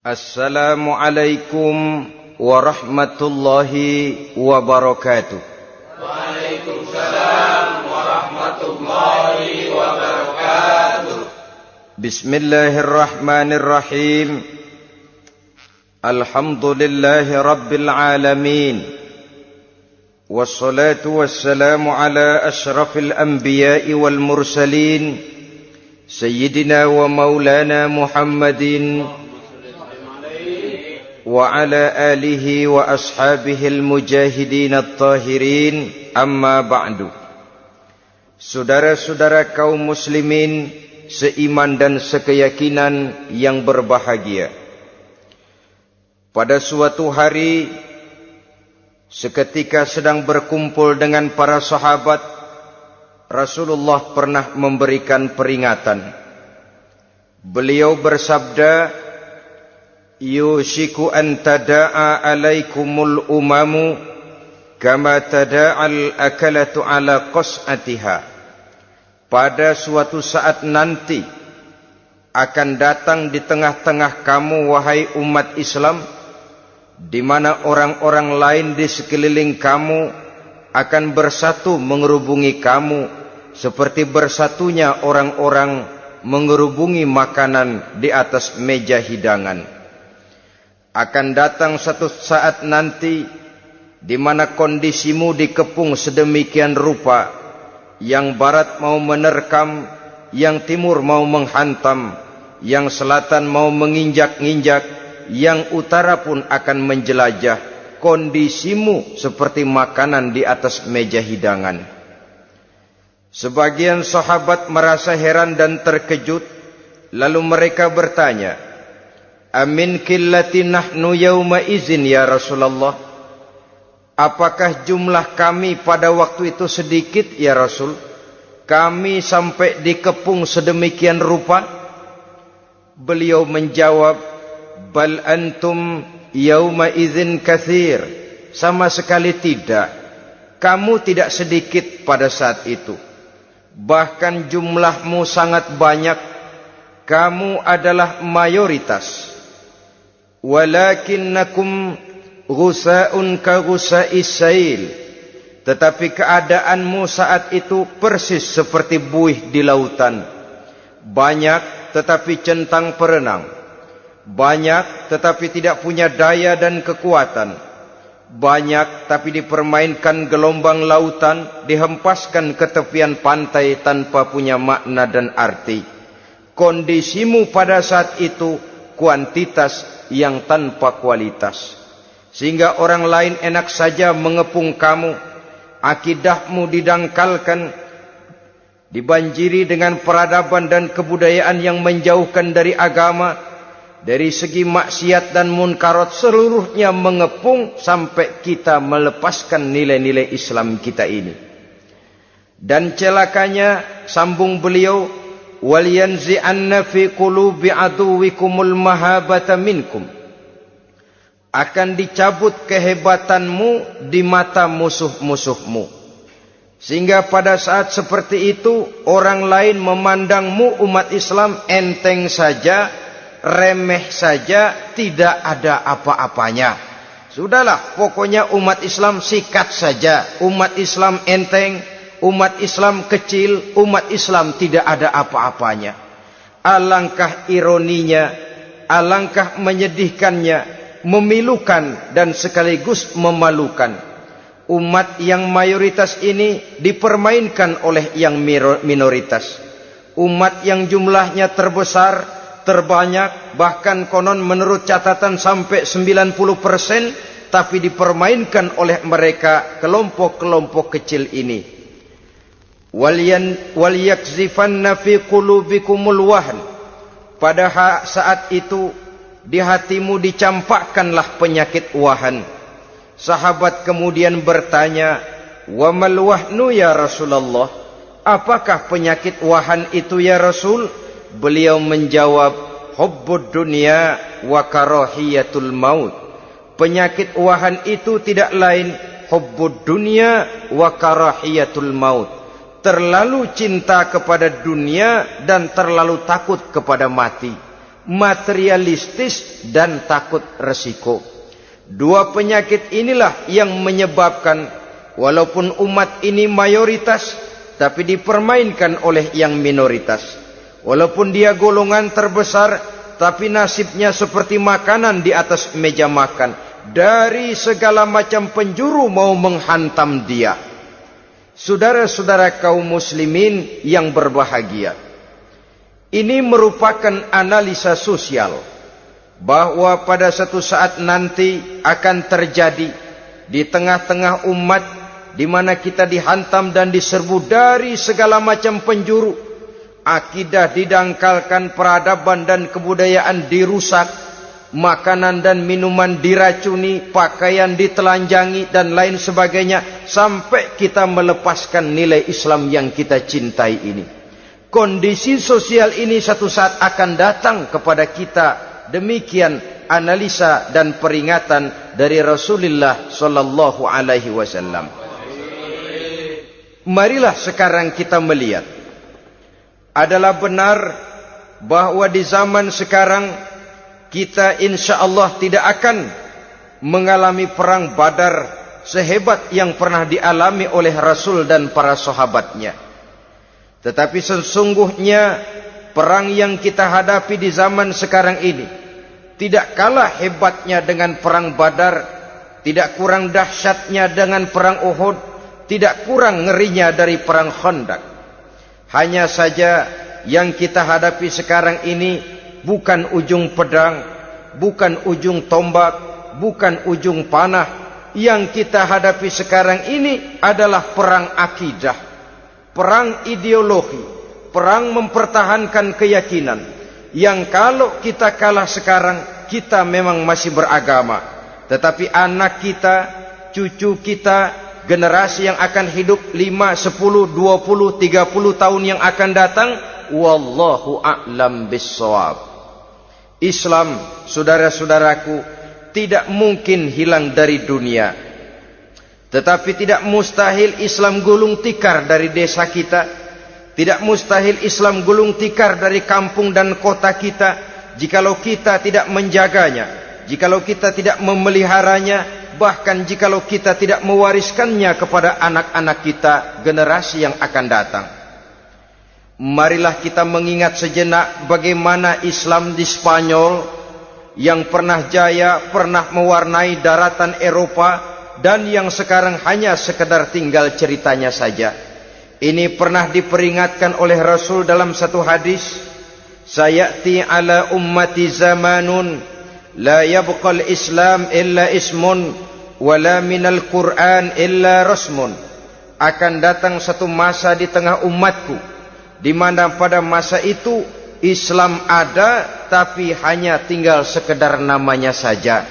Assalamualaikum warahmatullahi wabarakatuh. Waalaikumsalam warahmatullahi wabarakatuh. Bismillahirrahmanirrahim. Alhamdulillahi rabbil alamin. Wassalatu wassalamu ala ashrafil anbiya'i wal mursalin, Sayyidina wa maulana Muhammadin wa ala alihi wa ashabihi al-mujahidin at-tahirin, amma ba'du. Saudara-saudara kaum muslimin seiman dan sekeyakinan yang berbahagia, pada suatu hari seketika sedang berkumpul dengan para sahabat, Rasulullah pernah memberikan peringatan. Beliau bersabda, yushiku an tada'a alaikumul umamu kama tada'al akalatu ala qas'atiha. Pada suatu saat nanti akan datang di tengah-tengah kamu, wahai umat Islam, di mana orang-orang lain di sekeliling kamu akan bersatu mengerubungi kamu seperti bersatunya orang-orang mengerubungi makanan di atas meja hidangan. Akan datang satu saat nanti di mana kondisimu dikepung sedemikian rupa, yang barat mau menerkam, yang timur mau menghantam, yang selatan mau menginjak-injak, yang utara pun akan menjelajah. Kondisimu seperti makanan di atas meja hidangan. Sebagian sahabat merasa heran dan terkejut, lalu mereka bertanya, amin qillati nahnu yawma izin ya Rasulullah? Apakah jumlah kami pada waktu itu sedikit ya Rasul? Kami sampai dikepung sedemikian rupa? Beliau menjawab, bal antum yawma izin katsir. Sama sekali tidak. Kamu tidak sedikit pada saat itu. Bahkan jumlahmu sangat banyak. Kamu adalah mayoritas. Walakinnakum ghusa'un ka ghusa'is sail. Tetapi keadaanmu saat itu persis seperti buih di lautan. Banyak tetapi centang perenang. Banyak tetapi tidak punya daya dan kekuatan. Banyak tapi dipermainkan gelombang lautan, dihempaskan ke tepian pantai tanpa punya makna dan arti. Kondisimu pada saat itu kuantitas yang tanpa kualitas, sehingga orang lain enak saja mengepung kamu. Akidahmu didangkalkan, dibanjiri dengan peradaban dan kebudayaan yang menjauhkan dari agama. Dari segi maksiat dan munkarat seluruhnya mengepung sampai kita melepaskan nilai-nilai Islam kita ini. Dan celakanya, sambung beliau, waliyanzi'anna fi qulubi aduwikumul mahabata minkum. Akan dicabut kehebatanmu di mata musuh-musuhmu, sehingga pada saat seperti itu orang lain memandangmu umat Islam enteng saja, remeh saja, tidak ada apa-apanya. Sudahlah, pokoknya umat Islam sikat saja. Umat Islam enteng, umat Islam kecil, umat Islam tidak ada apa-apanya. Alangkah ironinya, alangkah menyedihkannya, memilukan dan sekaligus memalukan. Umat yang mayoritas ini dipermainkan oleh yang minoritas. Umat yang jumlahnya terbesar, terbanyak, bahkan konon menurut catatan sampai 90%, tapi dipermainkan oleh mereka kelompok-kelompok kecil ini. Waliyakzifanna fi qulubikumul wahn. Pada saat itu di hatimu dicampakkanlah penyakit wahan. Sahabat kemudian bertanya, wa mal wahnu ya Rasulullah? Apakah penyakit wahan itu ya Rasul? Beliau menjawab, hubbud dunya wa karahiyatul maut. Penyakit wahan itu tidak lain hubbud dunya wa karahiyatul maut. Terlalu cinta kepada dunia dan terlalu takut kepada mati. materialistis, dan takut resiko. Dua penyakit inilah yang menyebabkan walaupun umat ini mayoritas, tapi dipermainkan oleh yang minoritas. Walaupun dia golongan terbesar, tapi nasibnya seperti makanan di atas meja makan. Dari segala macam penjuru mau menghantam dia. Saudara-saudara kaum muslimin yang berbahagia, ini merupakan analisa sosial bahwa pada satu saat nanti akan terjadi di tengah-tengah umat di mana kita dihantam dan diserbu dari segala macam penjuru. Akidah didangkalkan, peradaban dan kebudayaan dirusak, makanan dan minuman diracuni, pakaian ditelanjangi dan lain sebagainya, sampai kita melepaskan nilai Islam yang kita cintai ini. Kondisi sosial ini satu saat akan datang kepada kita. Demikian analisa dan peringatan dari Rasulullah sallallahu alaihi wasallam. Marilah sekarang kita melihat, adalah benar bahwa di zaman sekarang kita insya Allah tidak akan mengalami perang Badar sehebat yang pernah dialami oleh Rasul dan para sahabatnya. Tetapi sesungguhnya perang yang kita hadapi di zaman sekarang ini tidak kalah hebatnya dengan perang Badar, tidak kurang dahsyatnya dengan perang Uhud, tidak kurang ngerinya dari perang Khandaq. Hanya saja yang kita hadapi sekarang ini bukan ujung pedang, bukan ujung tombak, bukan ujung panah. Yang kita hadapi sekarang ini adalah perang akidah, perang ideologi, perang mempertahankan keyakinan. Yang kalau kita kalah sekarang, kita memang masih beragama. Tetapi anak kita, cucu kita, generasi yang akan hidup 5, 10, 20, 30 tahun yang akan datang, wallahu a'lam bissawab. Islam, saudara-saudaraku, tidak mungkin hilang dari dunia. Tetapi tidak mustahil Islam gulung tikar dari desa kita. Tidak mustahil Islam gulung tikar dari kampung dan kota kita, jikalau kita tidak menjaganya, jikalau kita tidak memeliharanya, bahkan jikalau kita tidak mewariskannya kepada anak-anak kita, generasi yang akan datang. Marilah kita mengingat sejenak bagaimana Islam di Spanyol yang pernah jaya, pernah mewarnai daratan Eropa, dan yang sekarang hanya sekedar tinggal ceritanya saja. Ini pernah diperingatkan oleh Rasul dalam satu hadis, sayati ala ummati zamanun la yabqal Islam illa ismun wala minal Quran illa rasmun. Akan datang satu masa di tengah umatku di mana pada masa itu Islam ada tapi hanya tinggal sekedar namanya saja,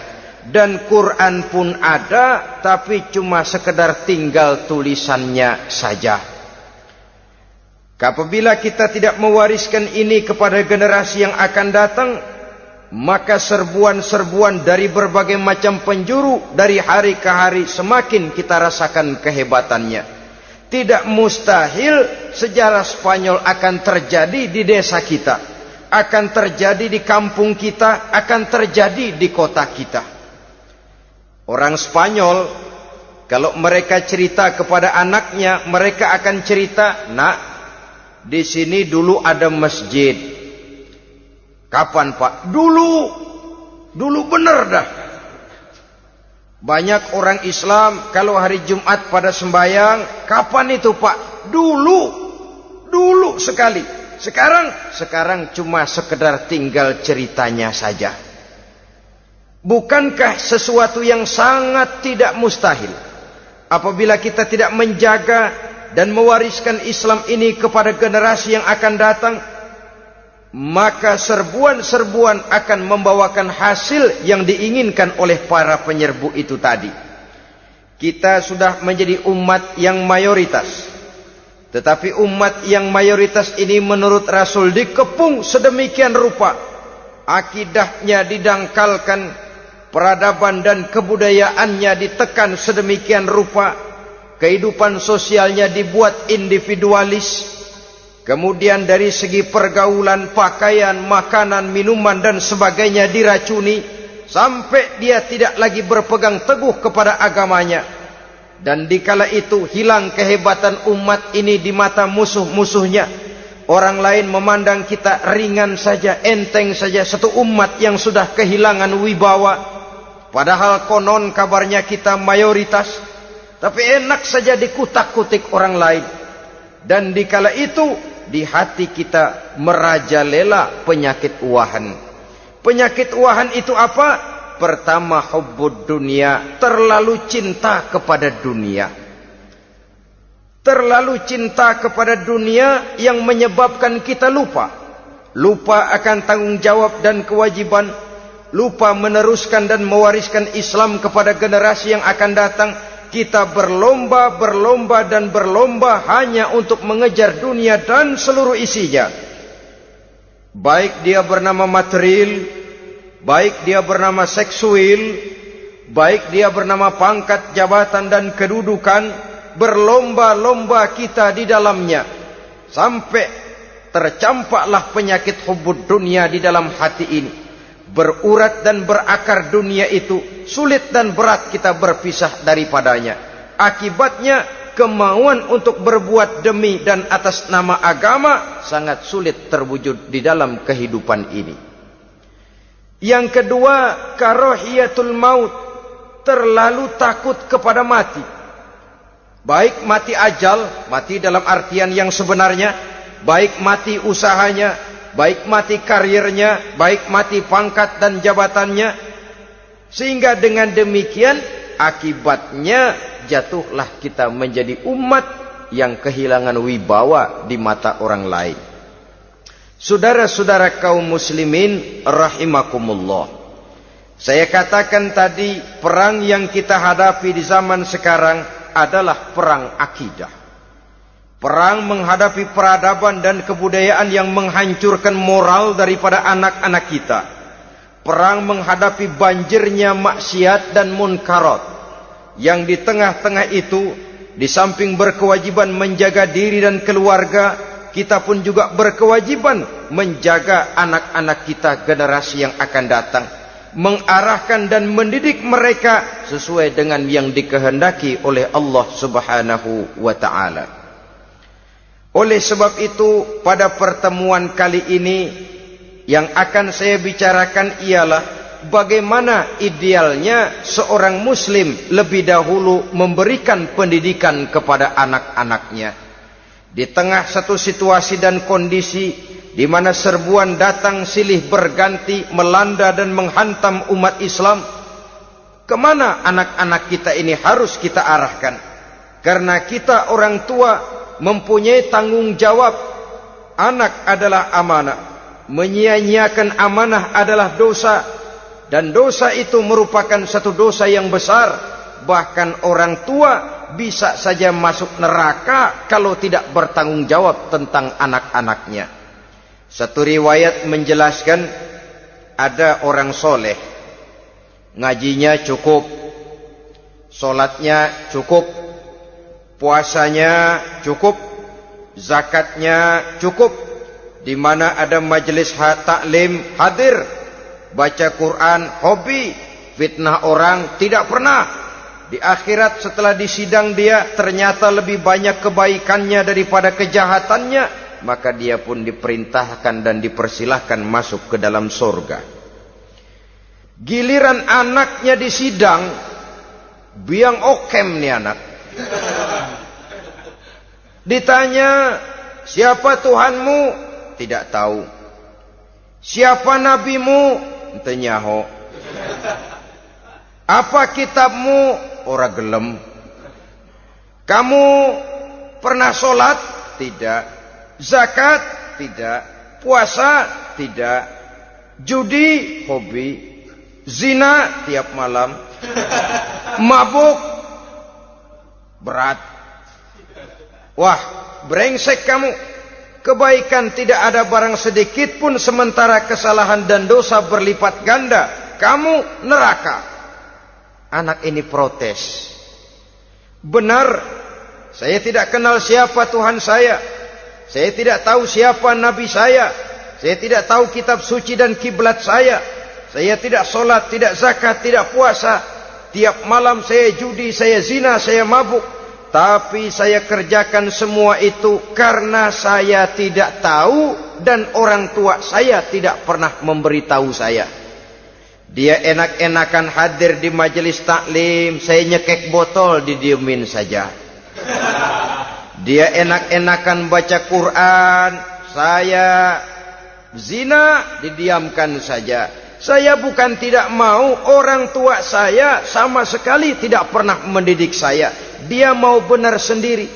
dan Quran pun ada tapi cuma sekedar tinggal tulisannya saja. Apabila kita tidak mewariskan ini kepada generasi yang akan datang, maka serbuan-serbuan dari berbagai macam penjuru dari hari ke hari semakin kita rasakan kehebatannya. Tidak mustahil sejarah Spanyol akan terjadi di desa kita, akan terjadi di kampung kita, akan terjadi di kota kita. Orang Spanyol kalau mereka cerita kepada anaknya, mereka akan cerita, "Nak, di sini dulu ada masjid." Kapan, Pak? Dulu bener dah. Banyak orang Islam kalau hari Jumat pada sembahyang, kapan itu, Pak? Dulu sekali. Sekarang cuma sekedar tinggal ceritanya saja. Bukankah sesuatu yang sangat tidak mustahil apabila kita tidak menjaga dan mewariskan Islam ini kepada generasi yang akan datang? Maka serbuan-serbuan akan membawakan hasil yang diinginkan oleh para penyerbu itu tadi. Kita sudah menjadi umat yang mayoritas, tetapi umat yang mayoritas ini menurut Rasul dikepung sedemikian rupa, akidahnya didangkalkan, peradaban dan kebudayaannya ditekan sedemikian rupa, kehidupan sosialnya dibuat individualis, Kemudian dari segi pergaulan, pakaian, makanan, minuman dan sebagainya diracuni sampai dia tidak lagi berpegang teguh kepada agamanya. Dan dikala itu hilang kehebatan umat ini di mata musuh-musuhnya. Orang lain memandang kita ringan saja, enteng saja, satu umat yang sudah kehilangan wibawa. Padahal konon kabarnya kita mayoritas, tapi enak saja dikutak-kutik orang lain. Dan dikala itu di hati kita merajalela penyakit uahan. Penyakit uahan itu apa? Pertama, hubbud dunia, terlalu cinta kepada dunia. Terlalu cinta kepada dunia yang menyebabkan kita lupa. Lupa akan tanggung jawab dan kewajiban. Lupa meneruskan dan mewariskan Islam kepada generasi yang akan datang. Kita berlomba hanya untuk mengejar dunia dan seluruh isinya. Baik dia bernama material, baik dia bernama seksual, baik dia bernama pangkat, jabatan dan kedudukan, berlomba-lomba kita di dalamnya. Sampai tercampaklah penyakit hubbud dunia di dalam hati ini. Berurat dan berakar dunia itu, sulit dan berat kita berpisah daripadanya. Akibatnya kemauan untuk berbuat demi dan atas nama agama sangat sulit terwujud di dalam kehidupan ini. Yang kedua, karahiyatul maut, terlalu takut kepada mati. Baik mati ajal, mati dalam artian yang sebenarnya, baik mati usahanya, baik mati karirnya, baik mati pangkat dan jabatannya. Sehingga dengan demikian akibatnya jatuhlah kita menjadi umat yang kehilangan wibawa di mata orang lain. Saudara-saudara kaum muslimin rahimakumullah, saya katakan tadi, perang yang kita hadapi di zaman sekarang adalah perang akidah. Perang menghadapi peradaban dan kebudayaan yang menghancurkan moral daripada anak-anak kita. Perang menghadapi banjirnya maksiat dan munkarat. Yang di tengah-tengah itu, di samping berkewajiban menjaga diri dan keluarga, kita pun juga berkewajiban menjaga anak-anak kita, generasi yang akan datang. Mengarahkan dan mendidik mereka sesuai dengan yang dikehendaki oleh Allah Subhanahu wa ta'ala. Oleh sebab itu, pada pertemuan kali ini yang akan saya bicarakan ialah bagaimana idealnya seorang muslim lebih dahulu memberikan pendidikan kepada anak-anaknya. Di tengah satu situasi dan kondisi di mana serbuan datang silih berganti melanda dan menghantam umat Islam, kemana anak-anak kita ini harus kita arahkan? Karena kita orang tua mempunyai tanggung jawab. Anak adalah amanah. Menyia-nyiakan amanah adalah dosa. Dan dosa itu merupakan satu dosa yang besar. Bahkan orang tua bisa saja masuk neraka kalau tidak bertanggung jawab tentang anak-anaknya. Satu riwayat menjelaskan, ada orang soleh, ngajinya cukup, solatnya cukup, puasanya cukup, zakatnya cukup, di mana ada majelis taklim hadir, baca Quran hobi, fitnah orang tidak pernah. Di akhirat setelah disidang dia ternyata lebih banyak kebaikannya daripada kejahatannya, maka dia pun diperintahkan dan dipersilahkan masuk ke dalam surga. Giliran anaknya disidang, biang okem nih anak. Ditanya, siapa Tuhanmu? Tidak tahu. Siapa nabimu? Ente nyaho. Apa kitabmu? Ora gelem. Kamu pernah sholat? Tidak. Zakat? Tidak. Puasa? Tidak. Judi? Hobi. Zina? Tiap malam. Mabuk? Berat. Wah, brengsek kamu. Kebaikan tidak ada barang sedikit pun, sementara kesalahan dan dosa berlipat ganda. Kamu neraka. Anak ini protes. Benar, saya tidak kenal siapa Tuhan saya. Saya tidak tahu siapa nabi saya. Saya tidak tahu kitab suci dan kiblat saya. Saya tidak sholat, tidak zakat, tidak puasa. Tiap malam saya judi, saya zina, saya mabuk. Tapi saya kerjakan semua itu karena saya tidak tahu dan orang tua saya tidak pernah memberitahu saya. Dia enak-enakan hadir di majelis taklim, saya nyekek botol, didiemin saja. Dia enak-enakan baca Quran, saya zina, didiamkan saja. Saya bukan tidak mau, orang tua saya sama sekali tidak pernah mendidik saya. Dia mau benar sendiri.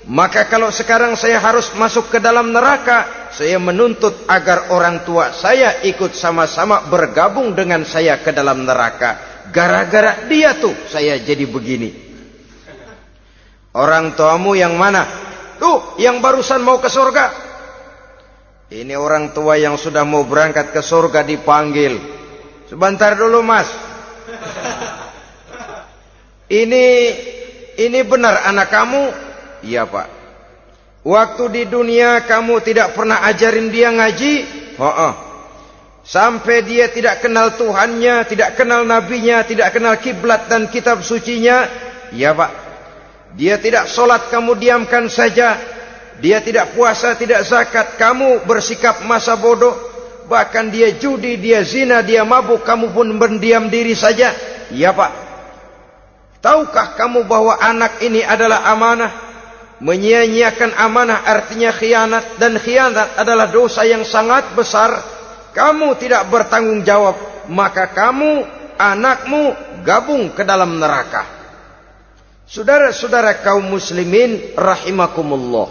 Maka kalau sekarang saya harus masuk ke dalam neraka, saya menuntut agar orang tua saya ikut sama-sama bergabung dengan saya ke dalam neraka. Gara-gara dia tuh saya jadi begini. Orang tuamu yang mana? Tuh, yang barusan mau ke surga. Ini orang tua yang sudah mau berangkat ke surga dipanggil. Sebentar dulu mas. Ini benar anak kamu? Iya pak. Waktu di dunia kamu tidak pernah ajarin dia ngaji? Sampai dia tidak kenal Tuhannya, tidak kenal nabinya, tidak kenal kiblat dan kitab sucinya? Iya pak. Dia tidak sholat, kamu diamkan saja. Dia tidak puasa, tidak zakat, kamu bersikap masa bodoh. Bahkan dia judi, dia zina, dia mabuk, kamu pun berdiam diri saja. Iya pak. Tahukah kamu bahwa anak ini adalah amanah? Menyia-nyiakan amanah artinya khianat, dan khianat adalah dosa yang sangat besar. Kamu tidak bertanggung jawab, maka kamu, anakmu gabung ke dalam neraka. Saudara-saudara kaum muslimin rahimakumullah,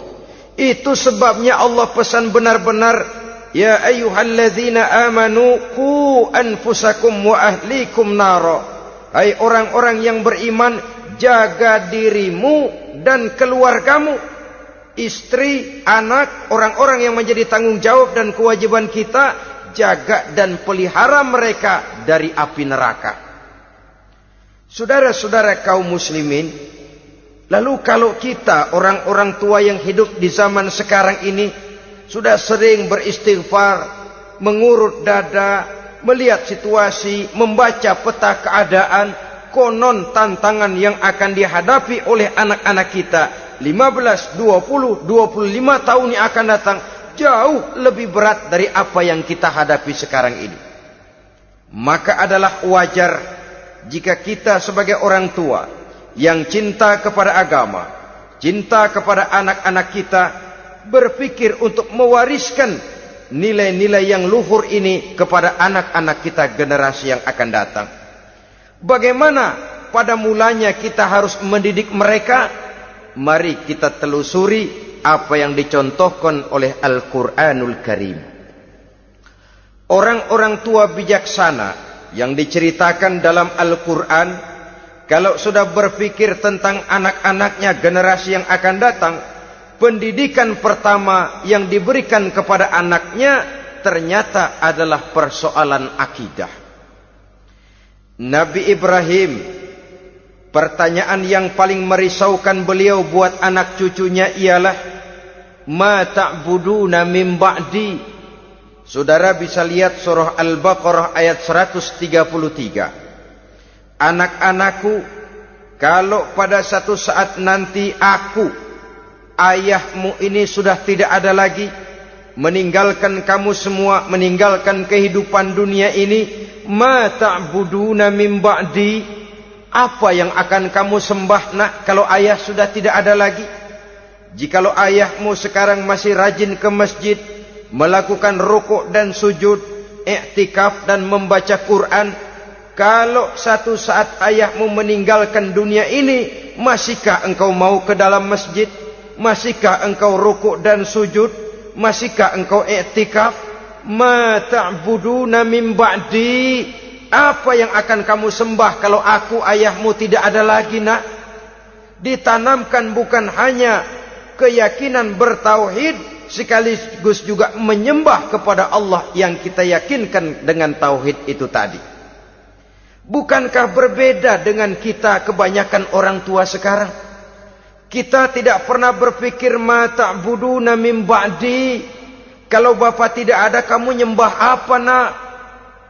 itu sebabnya Allah pesan benar-benar, ya ayyuhalladzina amanu qu anfusakum wa ahlikum nara. Hai orang-orang yang beriman, jaga dirimu dan keluargamu, istri, anak, orang-orang yang menjadi tanggung jawab dan kewajiban kita, jaga dan pelihara mereka dari api neraka. Saudara-saudara kaum muslimin, lalu kalau kita orang-orang tua yang hidup di zaman sekarang ini sudah sering beristighfar, mengurut dada, melihat situasi, membaca peta keadaan, konon tantangan yang akan dihadapi oleh anak-anak kita 15, 20, 25 tahun yang akan datang jauh lebih berat dari apa yang kita hadapi sekarang ini. Maka adalah wajar jika kita sebagai orang tua yang cinta kepada agama, cinta kepada anak-anak kita, berpikir untuk mewariskan nilai-nilai yang luhur ini kepada anak-anak kita generasi yang akan datang. Bagaimana pada mulanya kita harus mendidik mereka? Mari kita telusuri apa yang dicontohkan oleh Al-Quranul Karim. Orang-orang tua bijaksana yang diceritakan dalam Al-Quran, kalau sudah berpikir tentang anak-anaknya generasi yang akan datang, pendidikan pertama yang diberikan kepada anaknya ternyata adalah persoalan akidah. Nabi Ibrahim, pertanyaan yang paling merisaukan beliau buat anak cucunya ialah, ma ta'buduna min ba'di. Saudara bisa lihat surah Al-Baqarah ayat 133. Anak-anakku, kalau pada satu saat nanti aku, ayahmu ini sudah tidak ada lagi, meninggalkan kamu semua, meninggalkan kehidupan dunia ini, ma ta'buduna min ba'di, apa yang akan kamu sembah nak kalau ayah sudah tidak ada lagi? Jikalau ayahmu sekarang masih rajin ke masjid, melakukan rukuk dan sujud, i'tikaf dan membaca Quran, kalau satu saat ayahmu meninggalkan dunia ini, masihkah engkau mau ke dalam masjid? Masihkah engkau rukuk dan sujud? Masihkah engkau i'tikaf? Ma ta'buduna min ba'di, apa yang akan kamu sembah kalau aku ayahmu tidak ada lagi nak? Ditanamkan bukan hanya keyakinan bertauhid, sekaligus juga menyembah kepada Allah yang kita yakinkan dengan tauhid itu tadi. Bukankah berbeda dengan kita kebanyakan orang tua sekarang? Kita tidak pernah berpikir ma ta'buduna min ba'di. Kalau bapak tidak ada, kamu nyembah apa nak?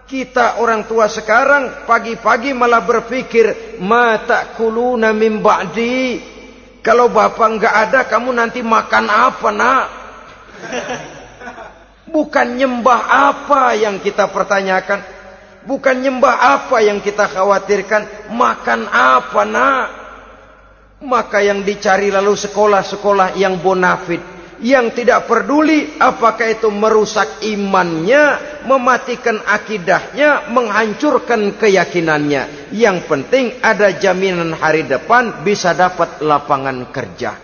Kita orang tua sekarang pagi-pagi malah berpikir ma ta'kuluna min ba'di. Kalau bapak enggak ada, kamu nanti makan apa nak? Bukan nyembah apa yang kita pertanyakan, bukan nyembah apa yang kita khawatirkan, makan apa nak? Maka yang dicari lalu sekolah-sekolah yang bonafit, yang tidak peduli apakah itu merusak imannya, mematikan akidahnya, menghancurkan keyakinannya. Yang penting ada jaminan hari depan bisa dapat lapangan kerja.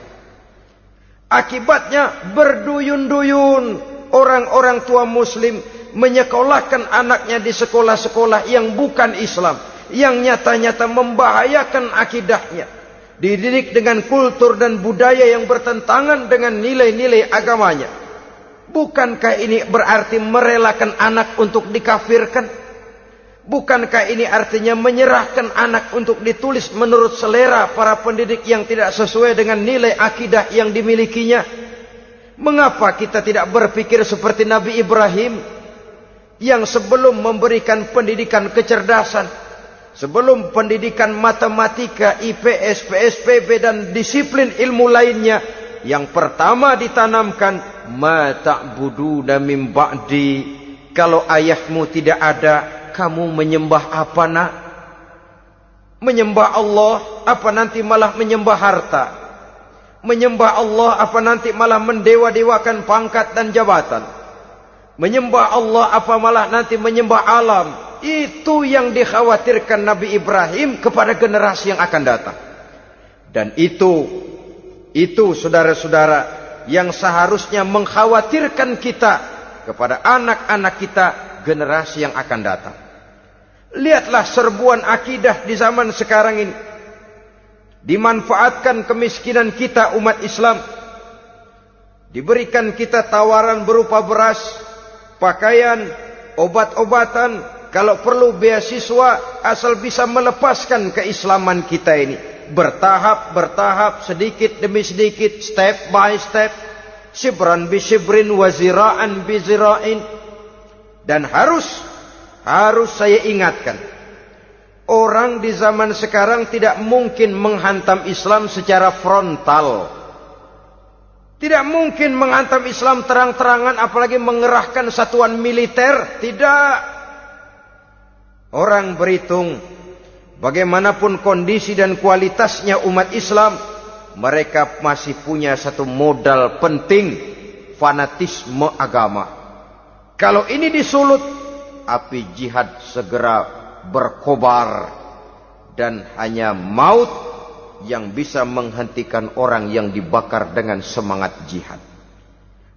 Akibatnya berduyun-duyun orang-orang tua muslim menyekolahkan anaknya di sekolah-sekolah yang bukan Islam, yang nyata-nyata membahayakan akidahnya. Dididik dengan kultur dan budaya yang bertentangan dengan nilai-nilai agamanya. Bukankah ini berarti merelakan anak untuk dikafirkan? Bukankah ini artinya menyerahkan anak untuk ditulis menurut selera para pendidik yang tidak sesuai dengan nilai akidah yang dimilikinya? Mengapa kita tidak berpikir seperti Nabi Ibrahim, yang sebelum memberikan pendidikan kecerdasan, sebelum pendidikan matematika, IPS, PSPB dan disiplin ilmu lainnya, yang pertama ditanamkan ma ta'buduna min ba'di. Kalau ayahmu tidak ada, kamu menyembah apa nak? Menyembah Allah apa nanti malah menyembah harta? Menyembah Allah apa nanti malah mendewa-dewakan pangkat dan jabatan? Menyembah Allah apa malah nanti menyembah alam? Itu yang dikhawatirkan Nabi Ibrahim kepada generasi yang akan datang. Dan itu saudara-saudara yang seharusnya mengkhawatirkan kita kepada anak-anak kita, generasi yang akan datang. Lihatlah serbuan akidah di zaman sekarang ini. Dimanfaatkan kemiskinan kita umat Islam. Diberikan kita tawaran berupa beras, pakaian, obat-obatan, kalau perlu beasiswa, asal bisa melepaskan keislaman kita ini. Bertahap, sedikit demi sedikit, step by step. Shibran bi shibrin wa zira'an bi zira'in. Dan harus saya ingatkan, orang di zaman sekarang tidak mungkin menghantam Islam secara frontal. Tidak mungkin menghantam Islam terang-terangan, apalagi mengerahkan satuan militer. Tidak. Orang berhitung bagaimanapun kondisi dan kualitasnya umat Islam, mereka masih punya satu modal penting, fanatisme agama. Kalau ini disulut, api jihad segera berkobar, dan hanya maut yang bisa menghentikan orang yang dibakar dengan semangat jihad.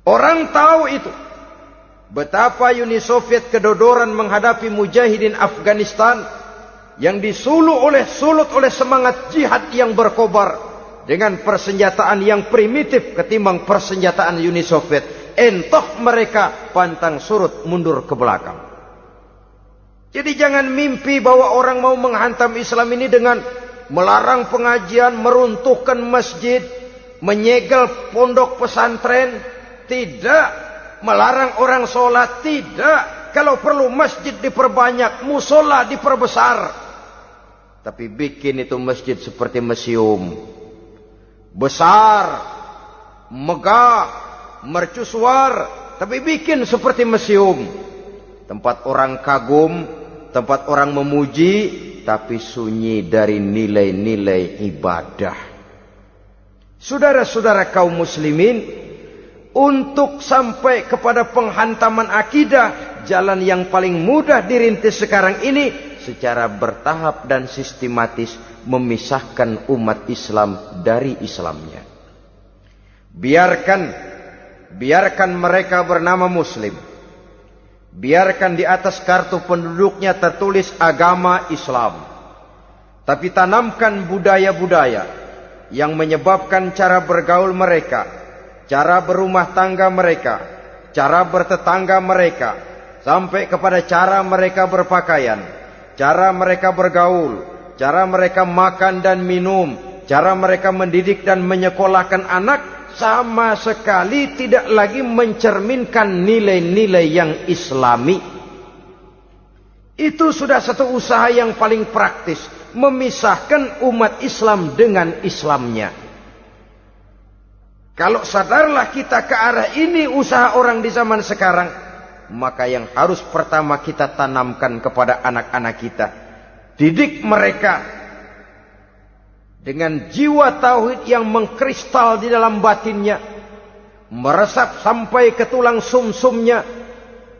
Orang tahu itu. Betapa Uni Soviet kedodoran menghadapi mujahidin Afghanistan yang disulut oleh semangat jihad yang berkobar dengan persenjataan yang primitif ketimbang persenjataan Uni Soviet. Entah mereka pantang surut mundur ke belakang. Jadi jangan mimpi bahwa orang mau menghantam Islam ini dengan melarang pengajian, meruntuhkan masjid, menyegel pondok pesantren. Tidak. Melarang orang sholat, tidak. Kalau perlu masjid diperbanyak, musola diperbesar. Tapi bikin itu masjid seperti museum. Besar, megah, mercusuar, tapi bikin seperti museum. Tempat orang kagum, tempat orang memuji, tapi sunyi dari nilai-nilai ibadah. Saudara-saudara kaum muslimin, untuk sampai kepada penghantaman akidah, jalan yang paling mudah dirintis sekarang ini secara bertahap dan sistematis, memisahkan umat Islam dari Islamnya. Biarkan mereka bernama Muslim. Biarkan di atas kartu penduduknya tertulis agama Islam. Tapi tanamkan budaya-budaya yang menyebabkan cara bergaul mereka, cara berumah tangga mereka, cara bertetangga mereka, sampai kepada cara mereka berpakaian, cara mereka bergaul, cara mereka makan dan minum, cara mereka mendidik dan menyekolahkan anak sama sekali tidak lagi mencerminkan nilai-nilai yang islami. Itu sudah satu usaha yang paling praktis, memisahkan umat Islam dengan Islamnya. Kalau sadarlah kita ke arah ini usaha orang di zaman sekarang, maka yang harus pertama kita tanamkan kepada anak-anak kita, didik mereka dengan jiwa tauhid yang mengkristal di dalam batinnya, meresap sampai ke tulang sumsumnya,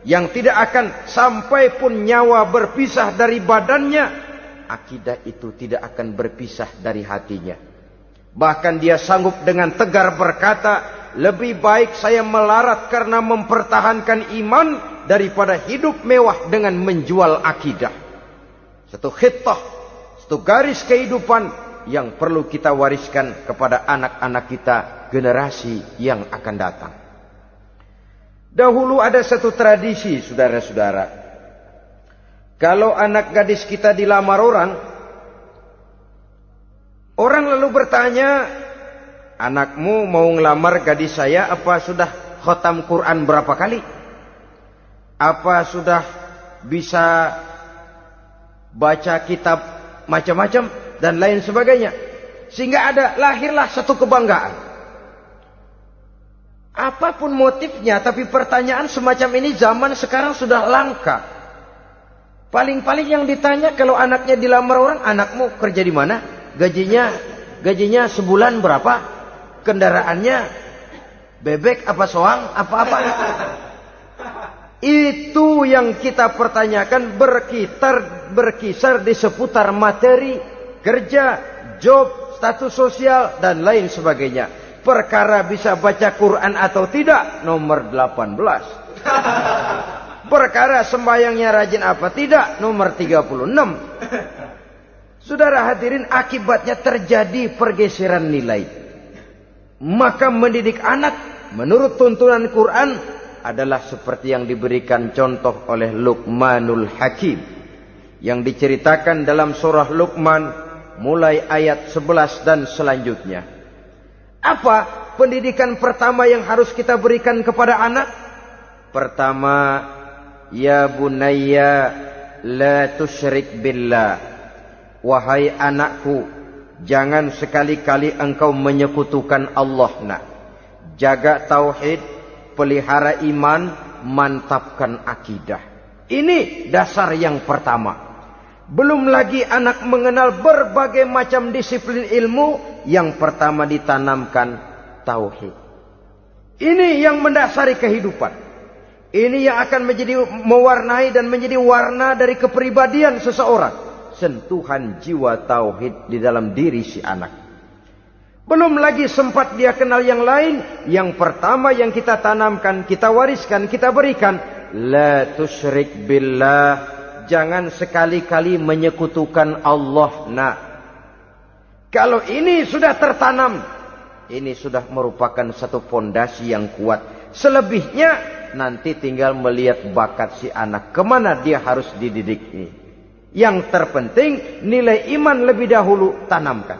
yang tidak akan sampai pun nyawa berpisah dari badannya, akidah itu tidak akan berpisah dari hatinya. Bahkan dia sanggup dengan tegar berkata, lebih baik saya melarat karena mempertahankan iman daripada hidup mewah dengan menjual akidah. Satu khittah, satu garis kehidupan yang perlu kita wariskan kepada anak-anak kita, generasi yang akan datang. Dahulu ada satu tradisi, saudara-saudara. Kalau anak gadis kita dilamar orang, orang lalu bertanya, anakmu mau ngelamar gadis saya, apa sudah khatam Quran berapa kali? Apa sudah bisa baca kitab macam-macam dan lain sebagainya? Sehingga lahirlah satu kebanggaan. Apapun motifnya, tapi pertanyaan semacam ini zaman sekarang sudah langka. Paling-paling yang ditanya kalau anaknya dilamar orang, anakmu kerja di mana? Gajinya sebulan berapa? Kendaraannya bebek apa soang? Apa-apa? Itu yang kita pertanyakan, berkisar di seputar materi, kerja, job, status sosial, dan lain sebagainya. Perkara bisa baca Quran atau tidak, nomor 18. Perkara sembahyangnya rajin apa tidak, nomor 36. Saudara hadirin, akibatnya terjadi pergeseran nilai. Maka mendidik anak menurut tuntunan Quran adalah seperti yang diberikan contoh oleh Luqmanul Hakim, yang diceritakan dalam surah Luqman mulai ayat 11 dan selanjutnya. Apa pendidikan pertama yang harus kita berikan kepada anak? Pertama, ya bunayya la tusyrik billah. Wahai anakku, jangan sekali-kali engkau menyekutukan Allah. Nak, jaga tauhid, pelihara iman, mantapkan akidah. Ini dasar yang pertama. Belum lagi anak mengenal berbagai macam disiplin ilmu, yang pertama ditanamkan tauhid. Ini yang mendasari kehidupan. Ini yang akan menjadi mewarnai dan menjadi warna dari kepribadian seseorang. Sentuhan jiwa tauhid di dalam diri si anak. Belum lagi sempat dia kenal yang lain. Yang pertama yang kita tanamkan, kita wariskan, kita berikan, la tusyrik billah. Jangan sekali-kali menyekutukan Allah. Nah, kalau ini sudah tertanam, ini sudah merupakan satu fondasi yang kuat. Selebihnya nanti tinggal melihat bakat si anak, kemana dia harus dididik ini. Yang terpenting nilai iman lebih dahulu tanamkan.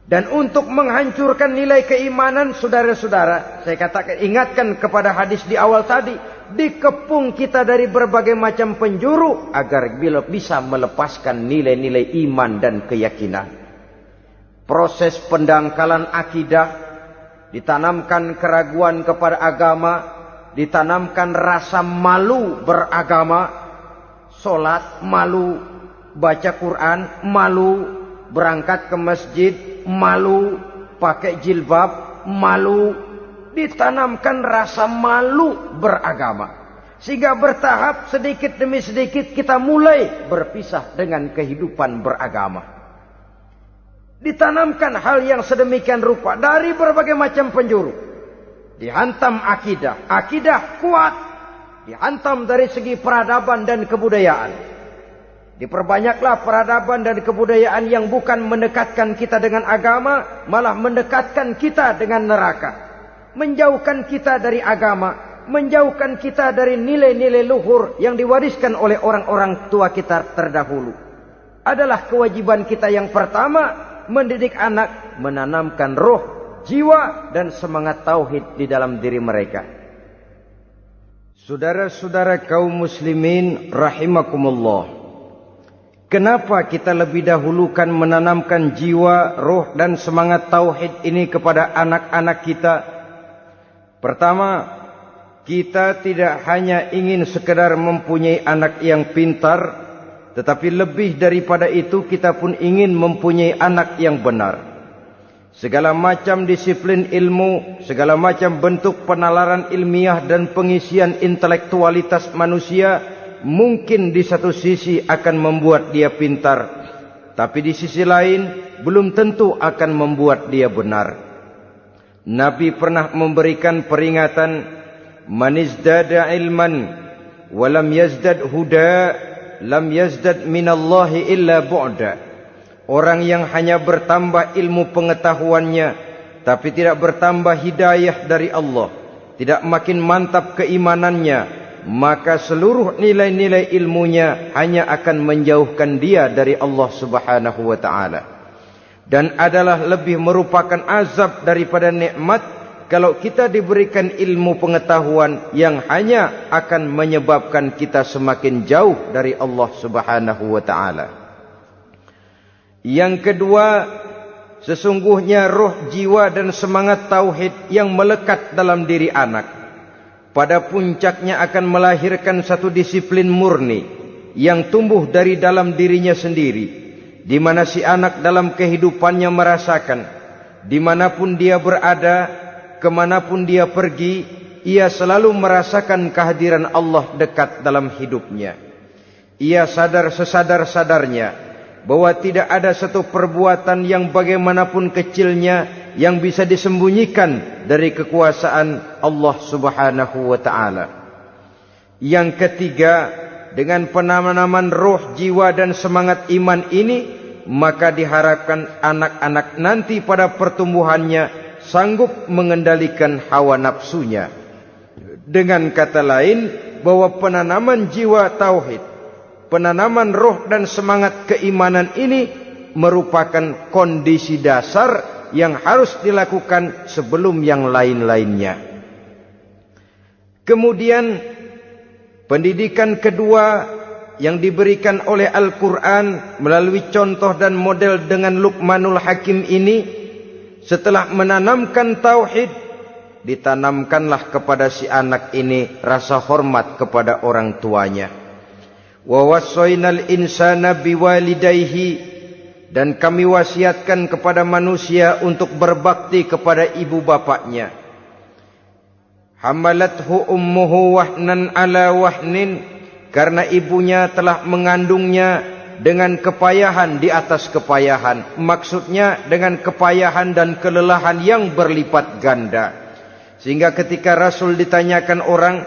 Dan untuk menghancurkan nilai keimanan, saudara-saudara, saya katakan, ingatkan kepada hadis di awal tadi, dikepung kita dari berbagai macam penjuru agar bila bisa melepaskan nilai-nilai iman dan keyakinan. Proses pendangkalan akidah, ditanamkan keraguan kepada agama, ditanamkan rasa malu beragama, sholat malu, baca Quran malu, berangkat ke masjid malu, pakai jilbab malu. Ditanamkan rasa malu beragama, sehingga bertahap sedikit demi sedikit kita mulai berpisah dengan kehidupan beragama. Ditanamkan hal yang sedemikian rupa dari berbagai macam penjuru. Dihantam akidah, akidah kuat, dihantam dari segi peradaban dan kebudayaan. Diperbanyaklah peradaban dan kebudayaan yang bukan mendekatkan kita dengan agama, malah mendekatkan kita dengan neraka. Menjauhkan kita dari agama, menjauhkan kita dari nilai-nilai luhur yang diwariskan oleh orang-orang tua kita terdahulu. Adalah kewajiban kita yang pertama mendidik anak, menanamkan roh, jiwa dan semangat tauhid di dalam diri mereka. Saudara-saudara kaum muslimin rahimakumullah. Kenapa kita lebih dahulukan menanamkan jiwa, roh dan semangat tauhid ini kepada anak-anak kita? Pertama, kita tidak hanya ingin sekedar mempunyai anak yang pintar, tetapi lebih daripada itu kita pun ingin mempunyai anak yang benar. Segala macam disiplin ilmu, segala macam bentuk penalaran ilmiah dan pengisian intelektualitas manusia mungkin di satu sisi akan membuat dia pintar, tapi di sisi lain belum tentu akan membuat dia benar. Nabi pernah memberikan peringatan, "Man izdada ilman wa lam yazdad huda, lam yazdad minallahi illa bu'da." Orang yang hanya bertambah ilmu pengetahuannya tapi tidak bertambah hidayah dari Allah, tidak makin mantap keimanannya, maka seluruh nilai-nilai ilmunya hanya akan menjauhkan dia dari Allah Subhanahu wa taala. Dan adalah lebih merupakan azab daripada nikmat kalau kita diberikan ilmu pengetahuan yang hanya akan menyebabkan kita semakin jauh dari Allah Subhanahu wa taala. Yang kedua, sesungguhnya roh, jiwa dan semangat tauhid yang melekat dalam diri anak pada puncaknya akan melahirkan satu disiplin murni yang tumbuh dari dalam dirinya sendiri, di mana si anak dalam kehidupannya merasakan dimanapun dia berada, kemanapun dia pergi, ia selalu merasakan kehadiran Allah dekat dalam hidupnya. Ia sadar sesadar-sadarnya bahwa tidak ada satu perbuatan yang bagaimanapun kecilnya yang bisa disembunyikan dari kekuasaan Allah Subhanahu wa taala. Yang ketiga, dengan penanaman roh, jiwa dan semangat iman ini, maka diharapkan anak-anak nanti pada pertumbuhannya sanggup mengendalikan hawa nafsunya. Dengan kata lain, bahwa penanaman jiwa tauhid, penanaman roh dan semangat keimanan ini merupakan kondisi dasar yang harus dilakukan sebelum yang lain-lainnya. Kemudian pendidikan kedua yang diberikan oleh Al-Quran melalui contoh dan model dengan Luqmanul Hakim ini, setelah menanamkan tauhid, ditanamkanlah kepada si anak ini rasa hormat kepada orang tuanya. Wa wassaynal insana biwalidayhi, dan kami wasiatkan kepada manusia untuk berbakti kepada ibu bapaknya. Hamalathu ummuhu wahnan ala wahnin, karena ibunya telah mengandungnya dengan kepayahan di atas kepayahan. Maksudnya dengan kepayahan dan kelelahan yang berlipat ganda. Sehingga ketika Rasul ditanyakan orang,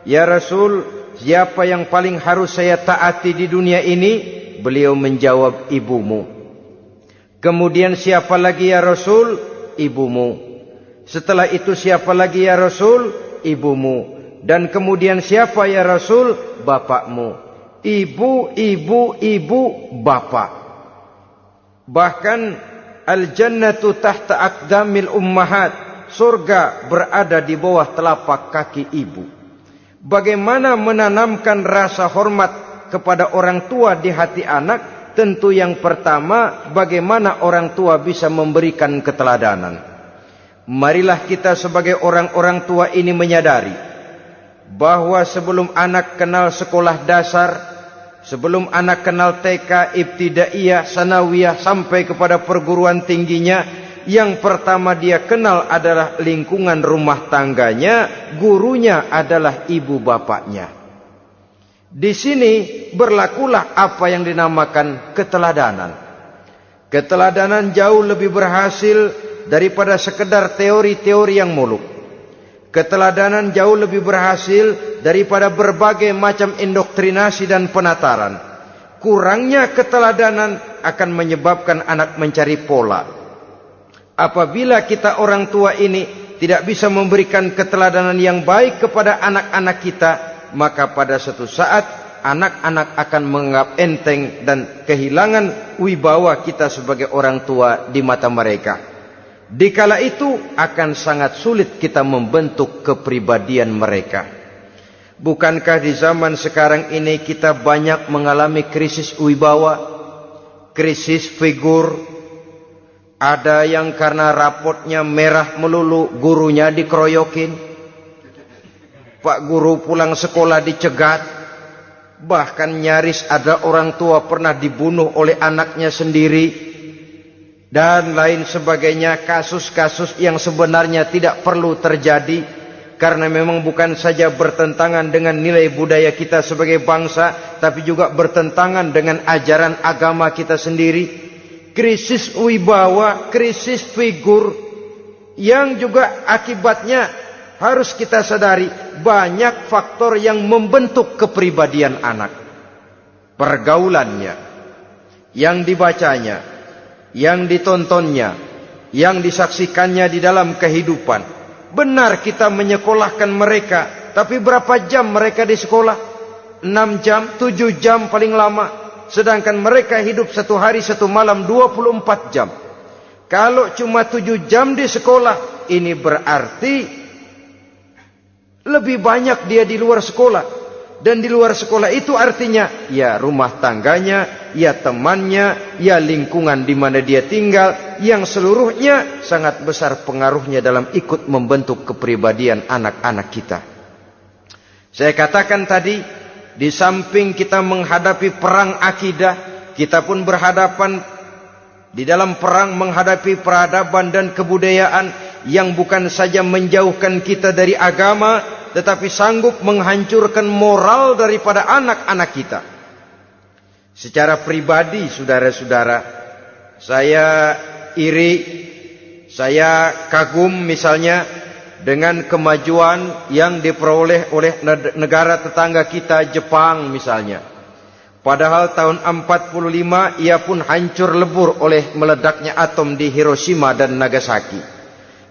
"Ya Rasul, siapa yang paling harus saya taati di dunia ini?" Beliau menjawab, "Ibumu." Kemudian, "Siapa lagi ya Rasul?" "Ibumu." Setelah itu, "Siapa lagi ya Rasul?" "Ibumu." Dan kemudian, "Siapa ya Rasul?" "Bapakmu." Ibu, ibu, ibu, bapak. Bahkan al-jannatu tahta aqdamil ummahat, surga berada di bawah telapak kaki ibu. Bagaimana menanamkan rasa hormat kepada orang tua di hati anak? Tentu yang pertama, bagaimana orang tua bisa memberikan keteladanan. Marilah kita sebagai orang-orang tua ini menyadari bahwa sebelum anak kenal sekolah dasar, sebelum anak kenal TK, ibtidaiyah, sanawiyah sampai kepada perguruan tingginya, yang pertama dia kenal adalah lingkungan rumah tangganya, gurunya adalah ibu bapaknya. Di sini berlakulah apa yang dinamakan keteladanan. Keteladanan jauh lebih berhasil daripada sekedar teori-teori yang muluk. Keteladanan jauh lebih berhasil daripada berbagai macam indoktrinasi dan penataran. Kurangnya keteladanan akan menyebabkan anak mencari pola. Apabila kita orang tua ini tidak bisa memberikan keteladanan yang baik kepada anak-anak kita, maka pada suatu saat anak-anak akan menganggap enteng dan kehilangan wibawa kita sebagai orang tua di mata mereka. Dikala itu akan sangat sulit kita membentuk kepribadian mereka. Bukankah di zaman sekarang ini kita banyak mengalami krisis wibawa, krisis figur? Ada yang karena rapotnya merah melulu, gurunya dikeroyokin. Pak guru pulang sekolah dicegat. Bahkan nyaris ada orang tua pernah dibunuh oleh anaknya sendiri. Dan lain sebagainya, kasus-kasus yang sebenarnya tidak perlu terjadi, karena memang bukan saja bertentangan dengan nilai budaya kita sebagai bangsa, tapi juga bertentangan dengan ajaran agama kita sendiri. Krisis wibawa, krisis figur, yang juga akibatnya harus kita sadari banyak faktor yang membentuk kepribadian anak. Pergaulannya, yang dibacanya, yang ditontonnya, yang disaksikannya di dalam kehidupan. Benar kita menyekolahkan mereka, tapi berapa jam mereka di sekolah? 6 jam, 7 jam paling lama. Sedangkan mereka hidup satu hari satu malam 24 jam. Kalau cuma 7 jam di sekolah, ini berarti lebih banyak dia di luar sekolah. Dan di luar sekolah itu artinya ya rumah tangganya, ya temannya, ya lingkungan di mana dia tinggal, yang seluruhnya sangat besar pengaruhnya dalam ikut membentuk kepribadian anak-anak kita. Saya katakan tadi, di samping kita menghadapi perang akidah, kita pun berhadapan di dalam perang menghadapi peradaban dan kebudayaan yang bukan saja menjauhkan kita dari agama, tetapi sanggup menghancurkan moral daripada anak-anak kita. Secara pribadi, saudara-saudara, saya iri, saya kagum misalnya dengan kemajuan yang diperoleh oleh negara tetangga kita, Jepang misalnya. Padahal tahun 45 ia pun hancur lebur oleh meledaknya atom di Hiroshima dan Nagasaki.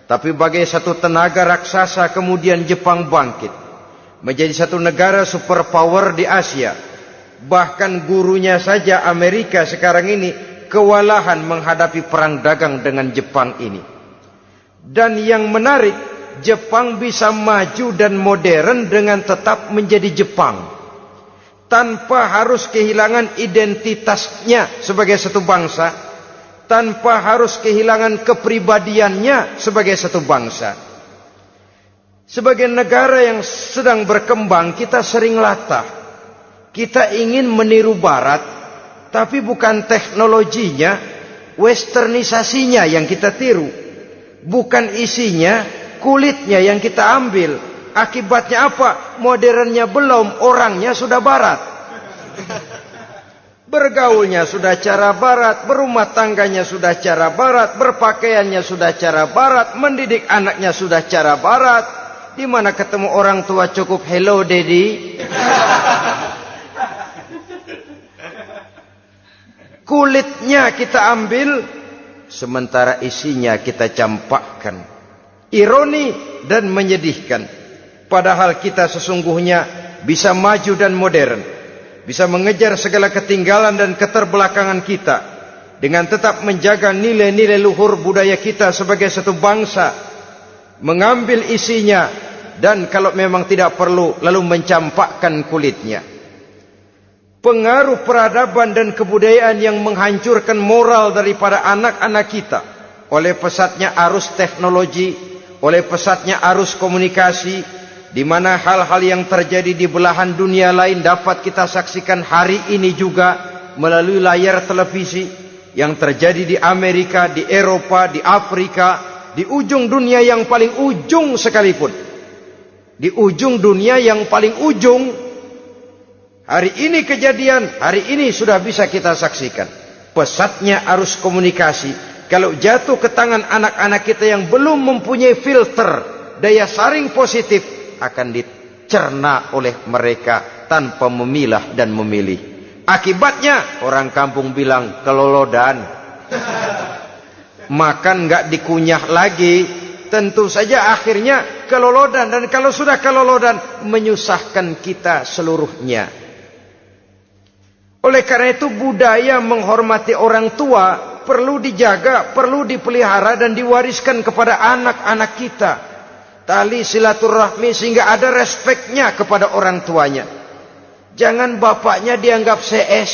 Tapi bagai satu tenaga raksasa kemudian Jepang bangkit menjadi satu negara superpower di Asia. Bahkan gurunya saja Amerika sekarang ini kewalahan menghadapi perang dagang dengan Jepang ini. Dan yang menarik, Jepang bisa maju dan modern dengan tetap menjadi Jepang, tanpa harus kehilangan identitasnya sebagai satu bangsa, tanpa harus kehilangan kepribadiannya sebagai satu bangsa. Sebagai negara yang sedang berkembang, kita sering latah. Kita ingin meniru Barat, tapi bukan teknologinya, westernisasinya yang kita tiru. Bukan isinya, kulitnya yang kita ambil. Akibatnya apa? Modernnya belum, orangnya sudah Barat. Bergaulnya sudah cara Barat, berumah tangganya sudah cara Barat, berpakaiannya sudah cara Barat, mendidik anaknya sudah cara Barat. Di mana ketemu orang tua cukup hello daddy. Kulitnya kita ambil, sementara isinya kita campakkan. Ironi dan menyedihkan. Padahal kita sesungguhnya bisa maju dan modern, bisa mengejar segala ketinggalan dan keterbelakangan kita, dengan tetap menjaga nilai-nilai luhur budaya kita sebagai satu bangsa, mengambil isinya, dan kalau memang tidak perlu, lalu mencampakkan kulitnya. Pengaruh peradaban dan kebudayaan yang menghancurkan moral daripada anak-anak kita, oleh pesatnya arus teknologi, oleh pesatnya arus komunikasi, di mana hal-hal yang terjadi di belahan dunia lain dapat kita saksikan hari ini juga melalui layar televisi. Yang terjadi di Amerika, di Eropa, di Afrika, di ujung dunia yang paling ujung sekalipun. Di ujung dunia yang paling ujung, hari ini kejadian, hari ini sudah bisa kita saksikan. Pesatnya arus komunikasi, kalau jatuh ke tangan anak-anak kita yang belum mempunyai filter, daya saring positif, akan dicerna oleh mereka tanpa memilah dan memilih. Akibatnya orang kampung bilang kelolodan. Makan nggak dikunyah lagi, tentu saja akhirnya kelolodan. Dan kalau sudah kelolodan, menyusahkan kita seluruhnya. Oleh karena itu budaya menghormati orang tua perlu dijaga, perlu dipelihara dan diwariskan kepada anak-anak kita. Tali silaturahmi sehingga ada respeknya kepada orang tuanya. Jangan bapaknya dianggap CS,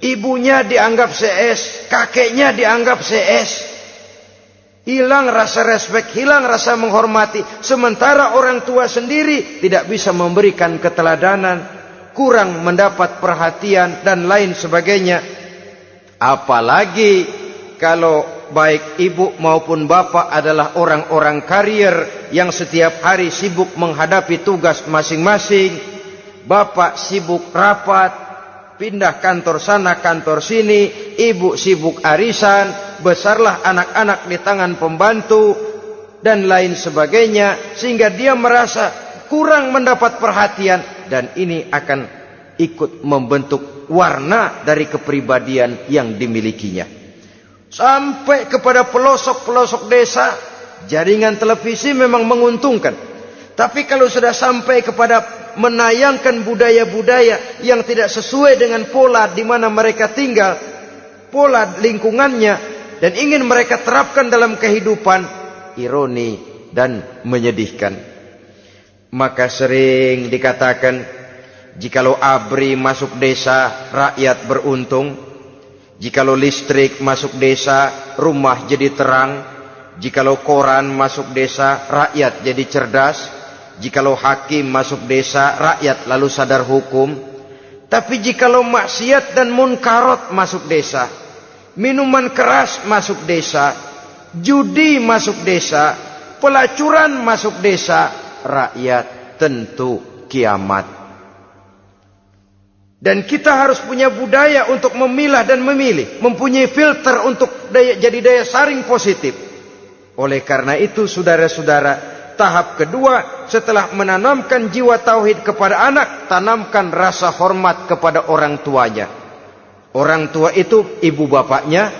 ibunya dianggap CS, kakeknya dianggap CS. Hilang rasa respek, hilang rasa menghormati. Sementara orang tua sendiri tidak bisa memberikan keteladanan, kurang mendapat perhatian dan lain sebagainya. Apalagi kalau baik ibu maupun bapak adalah orang-orang karier yang setiap hari sibuk menghadapi tugas masing-masing. Bapak sibuk rapat, pindah kantor sana kantor sini, ibu sibuk arisan, besarlah anak-anak di tangan pembantu dan lain sebagainya, sehingga dia merasa kurang mendapat perhatian, dan ini akan ikut membentuk warna dari kepribadian yang dimilikinya. Sampai kepada pelosok-pelosok desa, jaringan televisi memang menguntungkan. Tapi kalau sudah sampai kepada menayangkan budaya-budaya yang tidak sesuai dengan pola di mana mereka tinggal, pola lingkungannya, dan ingin mereka terapkan dalam kehidupan, ironi dan menyedihkan. Maka sering dikatakan, jikalau ABRI masuk desa, rakyat beruntung. Jikalau listrik masuk desa, rumah jadi terang. Jikalau koran masuk desa, rakyat jadi cerdas. Jikalau hakim masuk desa, rakyat lalu sadar hukum. Tapi jikalau maksiat dan munkarat masuk desa, minuman keras masuk desa, judi masuk desa, pelacuran masuk desa, rakyat tentu kiamat. Dan kita harus punya budaya untuk memilah dan memilih, mempunyai filter untuk jadi daya saring positif. Oleh karena itu saudara-saudara, tahap kedua setelah menanamkan jiwa tauhid kepada anak, tanamkan rasa hormat kepada orang tuanya. Orang tua itu ibu bapaknya,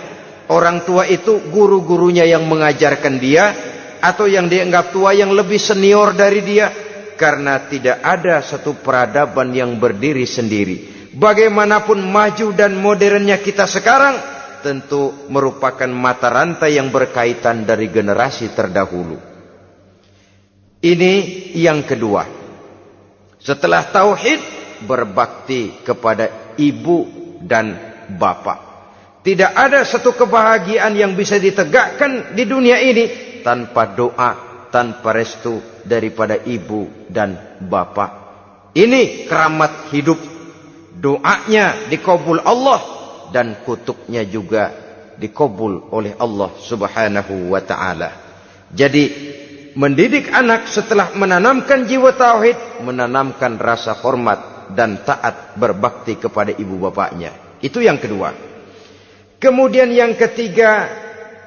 orang tua itu guru-gurunya yang mengajarkan dia, atau yang dianggap tua yang lebih senior dari dia. Karena tidak ada satu peradaban yang berdiri sendiri. Bagaimanapun maju dan modernnya kita sekarang, tentu merupakan mata rantai yang berkaitan dari generasi terdahulu. Ini yang kedua. Setelah tauhid, berbakti kepada ibu dan bapak. Tidak ada satu kebahagiaan yang bisa ditegakkan di dunia ini tanpa doa, tanpa restu daripada ibu dan bapak. Ini keramat hidup. Doanya dikabul Allah dan kutuknya juga dikabul oleh Allah Subhanahu wa ta'ala. Jadi mendidik anak setelah menanamkan jiwa tauhid, menanamkan rasa hormat dan taat berbakti kepada ibu bapaknya. Itu yang kedua. Kemudian yang ketiga,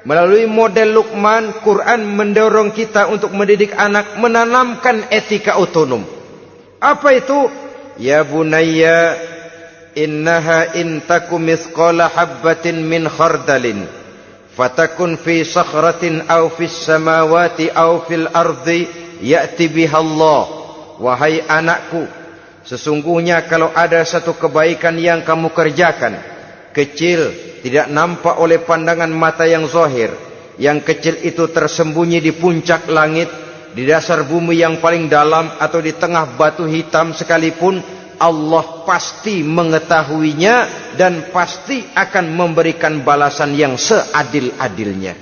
melalui model Luqman, Quran mendorong kita untuk mendidik anak, menanamkan etika otonom. Apa itu? Ya bunayya, innaha intaku mithqala habbatin min khardalin, fatakun fi sakhratin aw fis samawati aw fil ardi, ya'ti biha Allah. Wahai anakku, sesungguhnya kalau ada satu kebaikan yang kamu kerjakan, kecil, tidak nampak oleh pandangan mata yang zahir, yang kecil itu tersembunyi di puncak langit, di dasar bumi yang paling dalam, atau di tengah batu hitam sekalipun, Allah pasti mengetahuinya dan pasti akan memberikan balasan yang seadil-adilnya.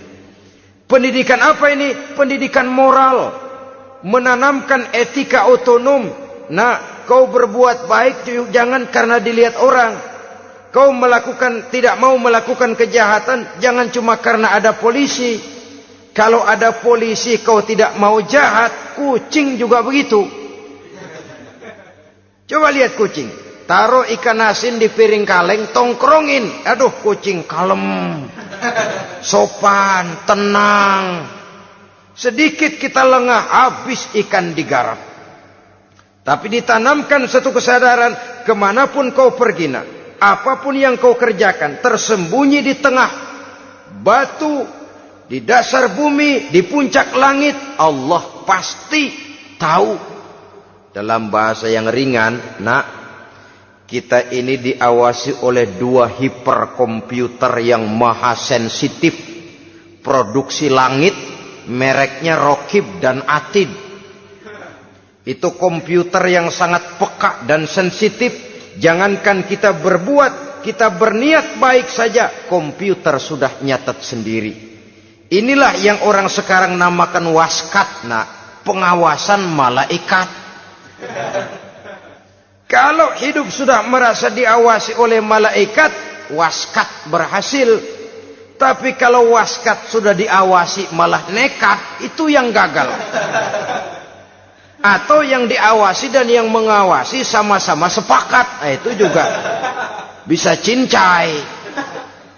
Pendidikan apa ini? Pendidikan moral, menanamkan etika otonom. Nah, kau berbuat baik jangan karena dilihat orang. Kau tidak mau melakukan kejahatan jangan cuma karena ada polisi. Kalau ada polisi kau tidak mau jahat, kucing juga begitu. Coba lihat kucing, taruh ikan asin di piring kaleng, tongkrongin. Aduh, kucing kalem, sopan, tenang. Sedikit kita lengah, habis ikan digarap. Tapi ditanamkan satu kesadaran, kemanapun kau pergi, nak, apapun yang kau kerjakan, tersembunyi di tengah batu, di dasar bumi, di puncak langit, Allah pasti tahu. Dalam bahasa yang ringan, nak, kita ini diawasi oleh 2 hiperkomputer yang maha sensitif, produksi langit, mereknya Rokib dan Atid. Itu komputer yang sangat peka dan sensitif. Jangankan kita berbuat, kita berniat baik saja, komputer sudah nyatet sendiri. Inilah yang orang sekarang namakan waskat, pengawasan malaikat. Kalau hidup sudah merasa diawasi oleh malaikat, waskat berhasil. Tapi kalau waskat sudah diawasi malah nekat, itu yang gagal. Atau yang diawasi dan yang mengawasi sama-sama sepakat, itu juga bisa cincai.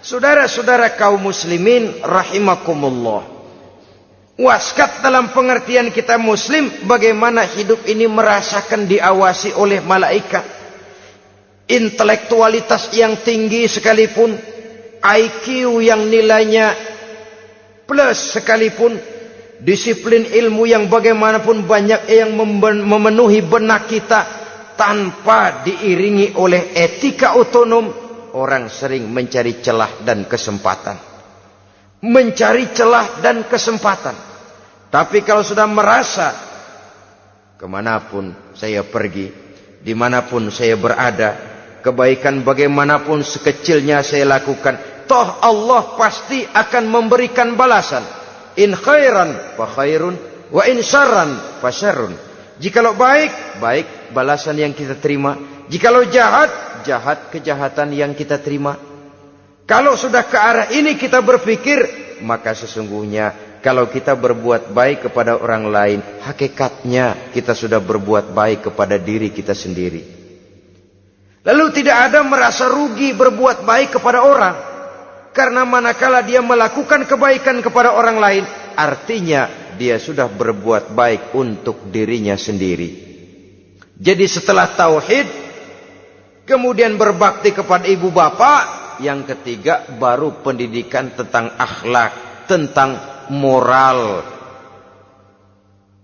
Saudara-saudara kaum muslimin rahimakumullah. Waskat dalam pengertian kita muslim, bagaimana hidup ini merasakan diawasi oleh malaikat. Intelektualitas yang tinggi sekalipun, IQ yang nilainya plus sekalipun, disiplin ilmu yang bagaimanapun banyak yang memenuhi benak kita, tanpa diiringi oleh etika otonom, orang sering mencari celah dan kesempatan. Mencari celah dan kesempatan. Tapi kalau sudah merasa, kemanapun saya pergi, dimanapun saya berada, kebaikan bagaimanapun sekecilnya saya lakukan, toh Allah pasti akan memberikan balasan. In khairan fa khairun, wa in syarran fa syarrun. Jikalau baik, baik balasan yang kita terima. Jikalau jahat, jahat kejahatan yang kita terima. Kalau sudah ke arah ini kita berpikir, maka sesungguhnya kalau kita berbuat baik kepada orang lain, hakikatnya kita sudah berbuat baik kepada diri kita sendiri. Lalu tidak ada merasa rugi berbuat baik kepada orang. Karena manakala dia melakukan kebaikan kepada orang lain, artinya dia sudah berbuat baik untuk dirinya sendiri. Jadi setelah tauhid, kemudian berbakti kepada ibu bapak, yang ketiga baru pendidikan tentang akhlak, tentang moral.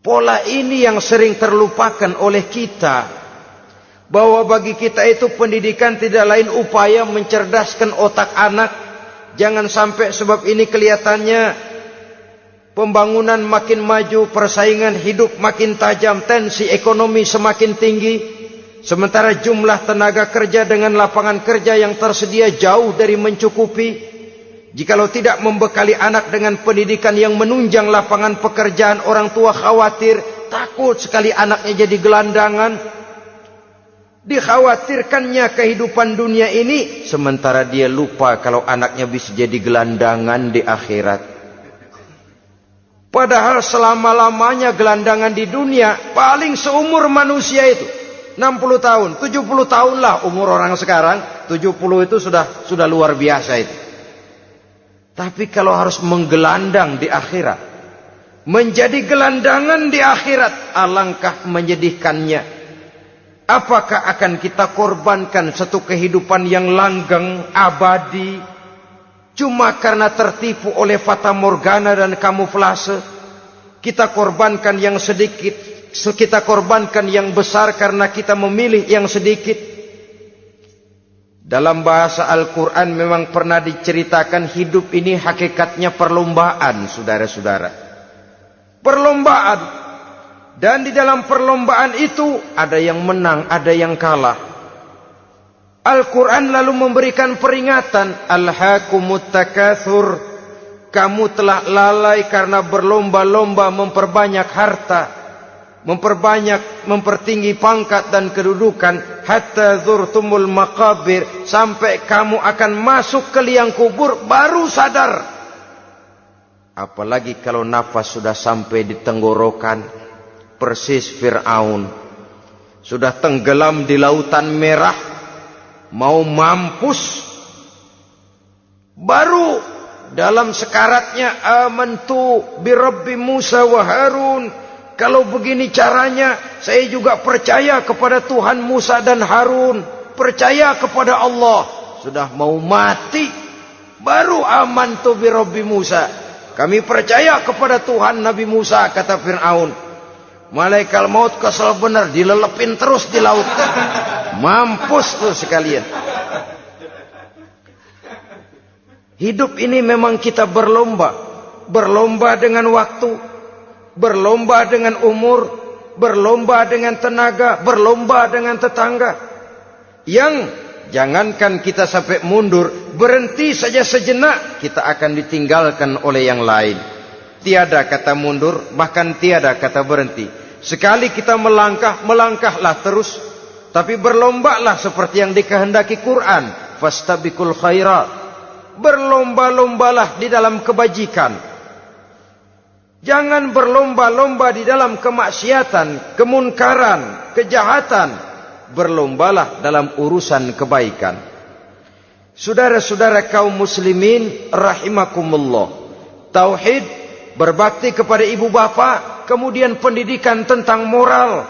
Pola ini yang sering terlupakan oleh kita, bahwa bagi kita itu pendidikan tidak lain upaya mencerdaskan otak anak. Jangan sampai sebab ini kelihatannya pembangunan makin maju, persaingan hidup makin tajam, tensi ekonomi semakin tinggi, sementara jumlah tenaga kerja dengan lapangan kerja yang tersedia jauh dari mencukupi. Jikalau tidak membekali anak dengan pendidikan yang menunjang lapangan pekerjaan, orang tua khawatir, takut sekali anaknya jadi gelandangan. Dikhawatirkannya kehidupan dunia ini, sementara dia lupa kalau anaknya bisa jadi gelandangan di akhirat. Padahal selama-lamanya gelandangan di dunia, paling seumur manusia itu 60 tahun, 70 tahun lah umur orang sekarang. 70 itu sudah luar biasa itu. Tapi kalau harus menggelandang di akhirat, menjadi gelandangan di akhirat, alangkah menyedihkannya. Apakah akan kita korbankan satu kehidupan yang langgeng, abadi, cuma karena tertipu oleh fata morgana dan kamuflase? Kita korbankan yang sedikit, kita korbankan yang besar karena kita memilih yang sedikit. Dalam bahasa Al-Quran memang pernah diceritakan hidup ini hakikatnya perlombaan, saudara-saudara. Perlombaan. Dan di dalam perlombaan itu ada yang menang, ada yang kalah. Al-Quran lalu memberikan peringatan, Alhaakumut takatsur, kamu telah lalai karena berlomba-lomba memperbanyak harta, mempertinggi pangkat dan kedudukan, hatta zurtumul maqabir, sampai kamu akan masuk ke liang kubur baru sadar. Apalagi kalau nafas sudah sampai di tenggorokan. Persis Fir'aun sudah tenggelam di lautan merah, mau mampus, baru dalam sekaratnya amantu bi Rabbi Musa wa Harun. Kalau begini caranya, saya juga percaya kepada Tuhan Musa dan Harun, percaya kepada Allah. Sudah mau mati, baru amantu bi Rabbi Musa, kami percaya kepada Tuhan Nabi Musa, kata Fir'aun. Malaikat maut kesel benar, dilelepin terus di laut. Mampus lu sekalian. Hidup ini memang kita berlomba. Berlomba dengan waktu, berlomba dengan umur, berlomba dengan tenaga, berlomba dengan tetangga. Yang jangankan kita sampai mundur, berhenti saja sejenak, kita akan ditinggalkan oleh yang lain. Tiada kata mundur, bahkan tiada kata berhenti. Sekali kita melangkah, melangkahlah terus. Tapi berlombalah seperti yang dikehendaki Quran. Fastabiqul khairat. Berlomba-lombalah di dalam kebajikan. Jangan berlomba-lomba di dalam kemaksiatan, kemunkaran, kejahatan. Berlombalah dalam urusan kebaikan. Saudara-saudara kaum muslimin rahimakumullah. Tauhid, berbakti kepada ibu bapa, kemudian pendidikan tentang moral.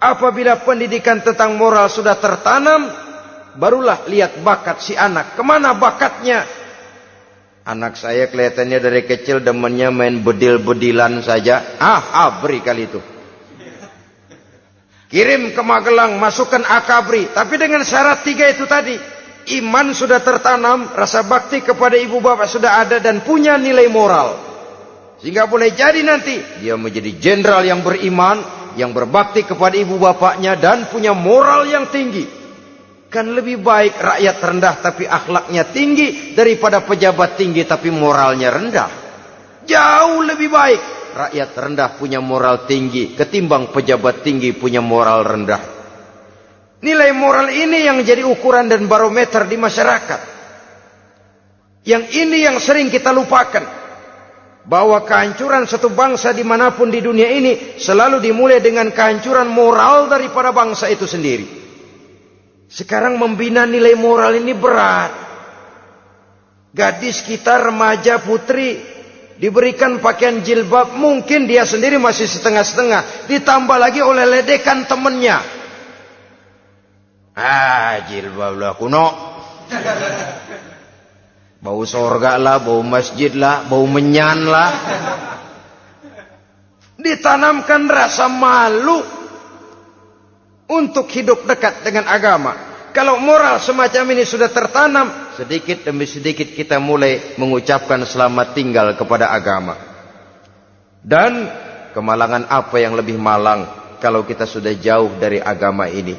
Apabila pendidikan tentang moral sudah tertanam, barulah lihat bakat si anak. Kemana bakatnya? Anak saya kelihatannya dari kecil demennya main bedil-bedilan saja. Abri kali itu. Kirim ke Magelang, masukkan akabri. Tapi dengan syarat 3 itu tadi. Iman sudah tertanam, rasa bakti kepada ibu bapak sudah ada, dan punya nilai moral. Sehingga boleh jadi nanti dia menjadi jenderal yang beriman, yang berbakti kepada ibu bapaknya, dan punya moral yang tinggi. Kan lebih baik rakyat rendah tapi akhlaknya tinggi, daripada pejabat tinggi tapi moralnya rendah. Jauh lebih baik rakyat rendah punya moral tinggi ketimbang pejabat tinggi punya moral rendah. Nilai moral ini yang jadi ukuran dan barometer di masyarakat. Yang ini yang sering kita lupakan. Bahwa kehancuran satu bangsa dimanapun di dunia ini selalu dimulai dengan kehancuran moral daripada bangsa itu sendiri. Sekarang membina nilai moral ini berat. Gadis kita, remaja, putri, diberikan pakaian jilbab, mungkin dia sendiri masih setengah-setengah, ditambah lagi oleh ledekan temennya. Jilbab lah kuno. Bau sorga lah, bau masjid lah, bau menyan lah. Ditanamkan rasa malu untuk hidup dekat dengan agama. Kalau moral semacam ini sudah tertanam, sedikit demi sedikit kita mulai mengucapkan selamat tinggal kepada agama. Dan kemalangan apa yang lebih malang kalau kita sudah jauh dari agama ini?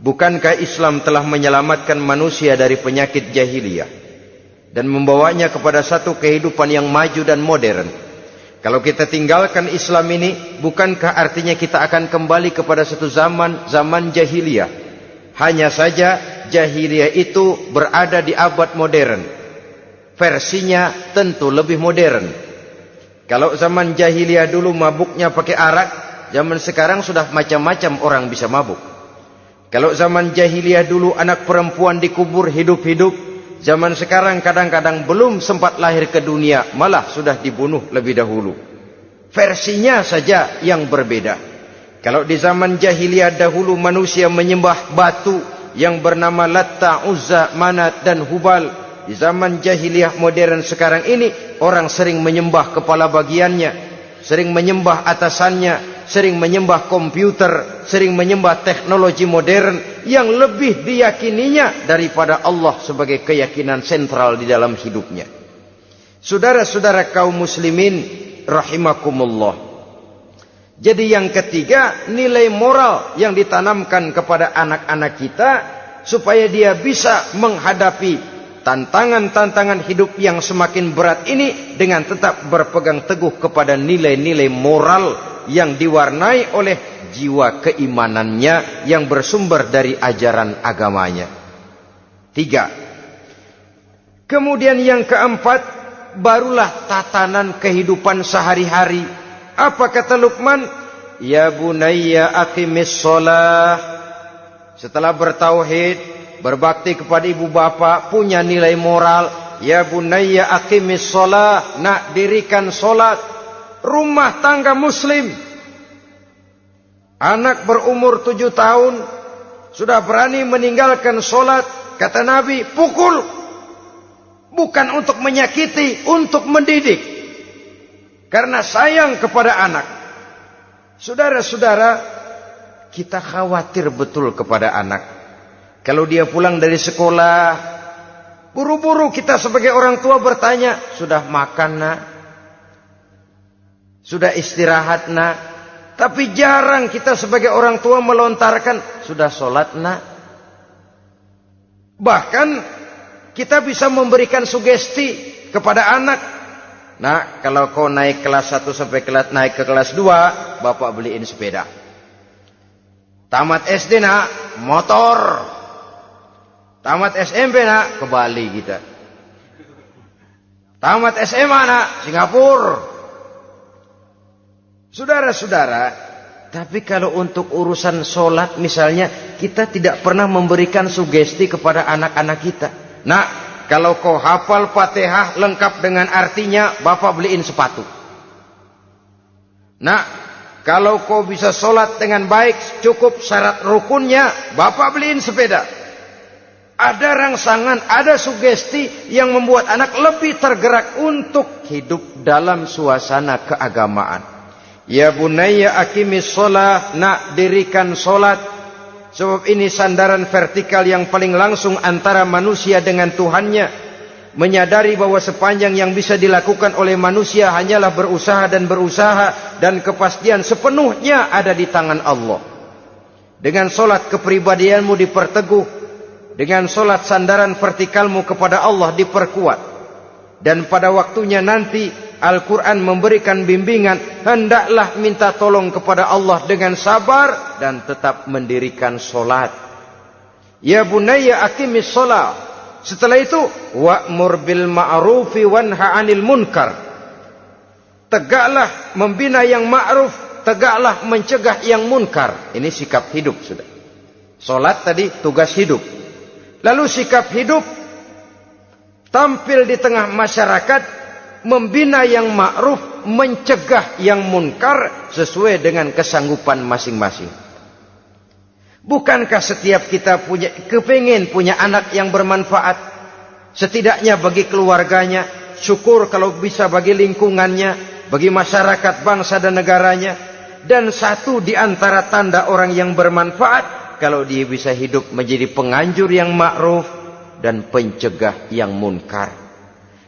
Bukankah Islam telah menyelamatkan manusia dari penyakit jahiliyah dan membawanya kepada satu kehidupan yang maju dan modern? Kalau kita tinggalkan Islam ini, bukankah artinya kita akan kembali kepada satu zaman jahiliyah? Hanya saja jahiliyah itu berada di abad modern. Versinya tentu lebih modern. Kalau zaman jahiliyah dulu mabuknya pakai arak, zaman sekarang sudah macam-macam orang bisa mabuk. Kalau zaman jahiliyah dulu anak perempuan dikubur hidup-hidup, zaman sekarang kadang-kadang belum sempat lahir ke dunia, malah sudah dibunuh lebih dahulu. Versinya saja yang berbeda. Kalau di zaman jahiliyah dahulu manusia menyembah batu yang bernama Latta, Uzza, Manat dan Hubal. Di zaman jahiliyah modern sekarang ini, orang sering menyembah kepala bagiannya, sering menyembah atasannya, sering menyembah komputer, sering menyembah teknologi modern yang lebih diyakininya daripada Allah sebagai keyakinan sentral di dalam hidupnya. Saudara-saudara kaum muslimin rahimakumullah. Jadi yang ketiga, nilai moral yang ditanamkan kepada anak-anak kita supaya dia bisa menghadapi tantangan-tantangan hidup yang semakin berat ini dengan tetap berpegang teguh kepada nilai-nilai moral yang diwarnai oleh jiwa keimanannya yang bersumber dari ajaran agamanya. 3. Kemudian yang keempat, barulah tatanan kehidupan sehari-hari. Apa kata Luqman? Ya bunayya aqimis shalah. Setelah bertauhid, berbakti kepada ibu bapa, punya nilai moral. Ya bunayya aqimis shalah. Nak, dirikan solat. Rumah tangga muslim. Anak berumur 7 tahun sudah berani meninggalkan solat. Kata Nabi, pukul. Bukan untuk menyakiti, untuk mendidik. Karena sayang kepada anak. Saudara-saudara, kita khawatir betul kepada anak. Kalau dia pulang dari sekolah, buru-buru kita sebagai orang tua bertanya, sudah makan nak? Sudah istirahat nak? Tapi jarang kita sebagai orang tua melontarkan, sudah sholat nak? Bahkan kita bisa memberikan sugesti kepada anak. Nah, kalau kau naik kelas 1 sampai naik ke kelas 2, bapak beliin sepeda. Tamat SD nak, motor. Tamat SMP nak, ke Bali kita. Tamat SMA nak, Singapura. Saudara-saudara, tapi kalau untuk urusan sholat misalnya, kita tidak pernah memberikan sugesti kepada anak-anak kita. Nah, kalau kau hafal Fatihah lengkap dengan artinya, bapak beliin sepatu. Nah, kalau kau bisa sholat dengan baik, cukup syarat rukunnya, bapak beliin sepeda. Ada rangsangan, ada sugesti yang membuat anak lebih tergerak untuk hidup dalam suasana keagamaan. Ya bunayya aqimis shalah, nak dirikan solat. Sebab ini sandaran vertikal yang paling langsung antara manusia dengan Tuhannya. Menyadari bahwa sepanjang yang bisa dilakukan oleh manusia hanyalah berusaha, dan kepastian sepenuhnya ada di tangan Allah. Dengan solat kepribadianmu diperteguh, dengan solat sandaran vertikalmu kepada Allah diperkuat. Dan pada waktunya nanti Al-Quran memberikan bimbingan, hendaklah minta tolong kepada Allah dengan sabar dan tetap mendirikan solat. Ya bunayya aqimis shalah. Setelah itu, wa'mur bil ma'rufi wanha 'anil munkar. Tegaklah membina yang ma'ruf, tegaklah mencegah yang munkar. Ini sikap hidup sudah. Solat tadi tugas hidup. Lalu sikap hidup tampil di tengah masyarakat, membina yang ma'ruf, mencegah yang munkar sesuai dengan kesanggupan masing-masing. Bukankah setiap kita kepingin punya anak yang bermanfaat, setidaknya bagi keluarganya, syukur kalau bisa bagi lingkungannya, bagi masyarakat, bangsa dan negaranya. Dan satu di antara tanda orang yang bermanfaat, kalau dia bisa hidup menjadi penganjur yang ma'ruf dan pencegah yang munkar.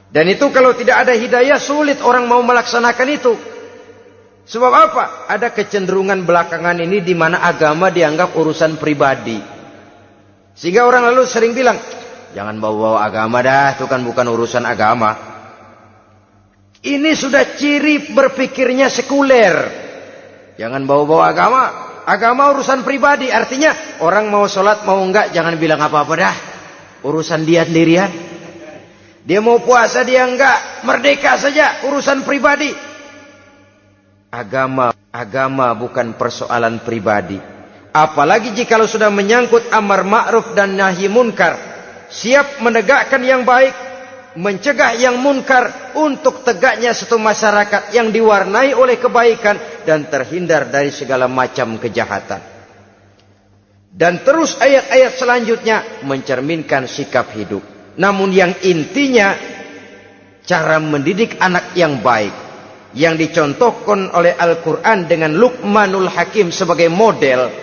Dan itu kalau tidak ada hidayah, sulit orang mau melaksanakan itu. Sebab apa? Ada kecenderungan belakangan ini di mana agama dianggap urusan pribadi. Sehingga orang lalu sering bilang, jangan bawa-bawa agama dah, itu kan bukan urusan agama. Ini sudah ciri berpikirnya sekuler. Jangan bawa-bawa agama. Agama urusan pribadi. Artinya orang mau sholat mau enggak, jangan bilang apa-apa dah. Urusan dia sendirian. Dia mau puasa dia enggak, merdeka saja, urusan pribadi. Agama bukan persoalan pribadi. Apalagi jikalau sudah menyangkut amar ma'ruf dan nahi munkar. Siap menegakkan yang baik, mencegah yang munkar, untuk tegaknya satu masyarakat yang diwarnai oleh kebaikan dan terhindar dari segala macam kejahatan. Dan terus ayat-ayat selanjutnya mencerminkan sikap hidup. Namun yang intinya, cara mendidik anak yang baik, yang dicontohkan oleh Al-Quran dengan Luqmanul Hakim sebagai model.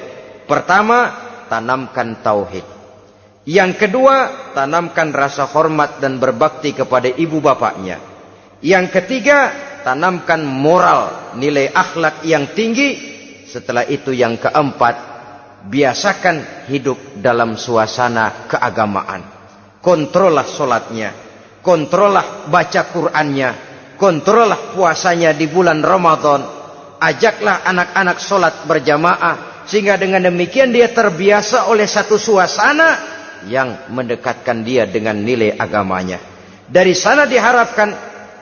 Pertama, tanamkan tauhid. Yang kedua, tanamkan rasa hormat dan berbakti kepada ibu bapaknya. Yang ketiga, tanamkan moral, nilai akhlak yang tinggi. Setelah itu yang keempat, biasakan hidup dalam suasana keagamaan. Kontrollah solatnya, kontrollah baca Qur'annya, kontrollah puasanya di bulan Ramadan. Ajaklah anak-anak solat berjamaah, sehingga dengan demikian dia terbiasa oleh satu suasana yang mendekatkan dia dengan nilai agamanya. Dari sana diharapkan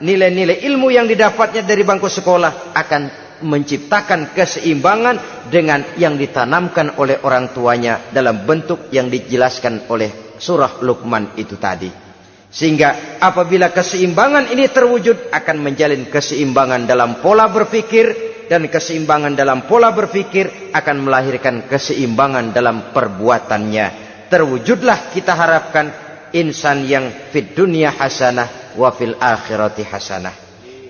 nilai-nilai ilmu yang didapatnya dari bangku sekolah akan menciptakan keseimbangan dengan yang ditanamkan oleh orang tuanya dalam bentuk yang dijelaskan oleh surah Luqman itu tadi. Sehingga apabila keseimbangan ini terwujud, akan menjalin keseimbangan dalam pola berpikir, dan keseimbangan dalam pola berpikir akan melahirkan keseimbangan dalam perbuatannya. Terwujudlah kita harapkan insan yang fid dunya hasanah wa fil akhirati hasanah.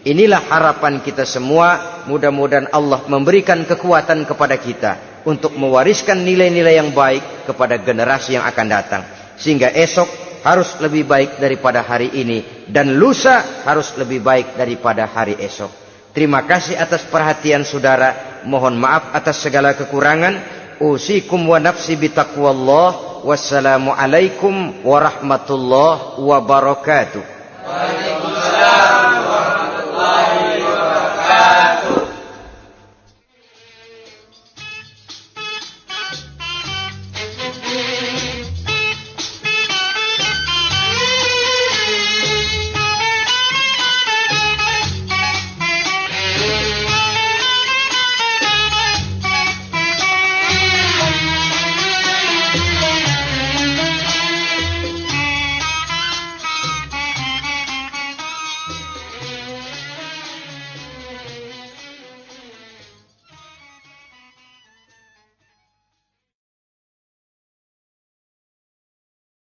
Inilah harapan kita semua. Mudah-mudahan Allah memberikan kekuatan kepada kita untuk mewariskan nilai-nilai yang baik kepada generasi yang akan datang. Sehingga esok harus lebih baik daripada hari ini, dan lusa harus lebih baik daripada hari esok. Terima kasih atas perhatian saudara. Mohon maaf atas segala kekurangan. Usikum wa nafsi bitaqwallah. Wassalamualaikum warahmatullahi wabarakatuh.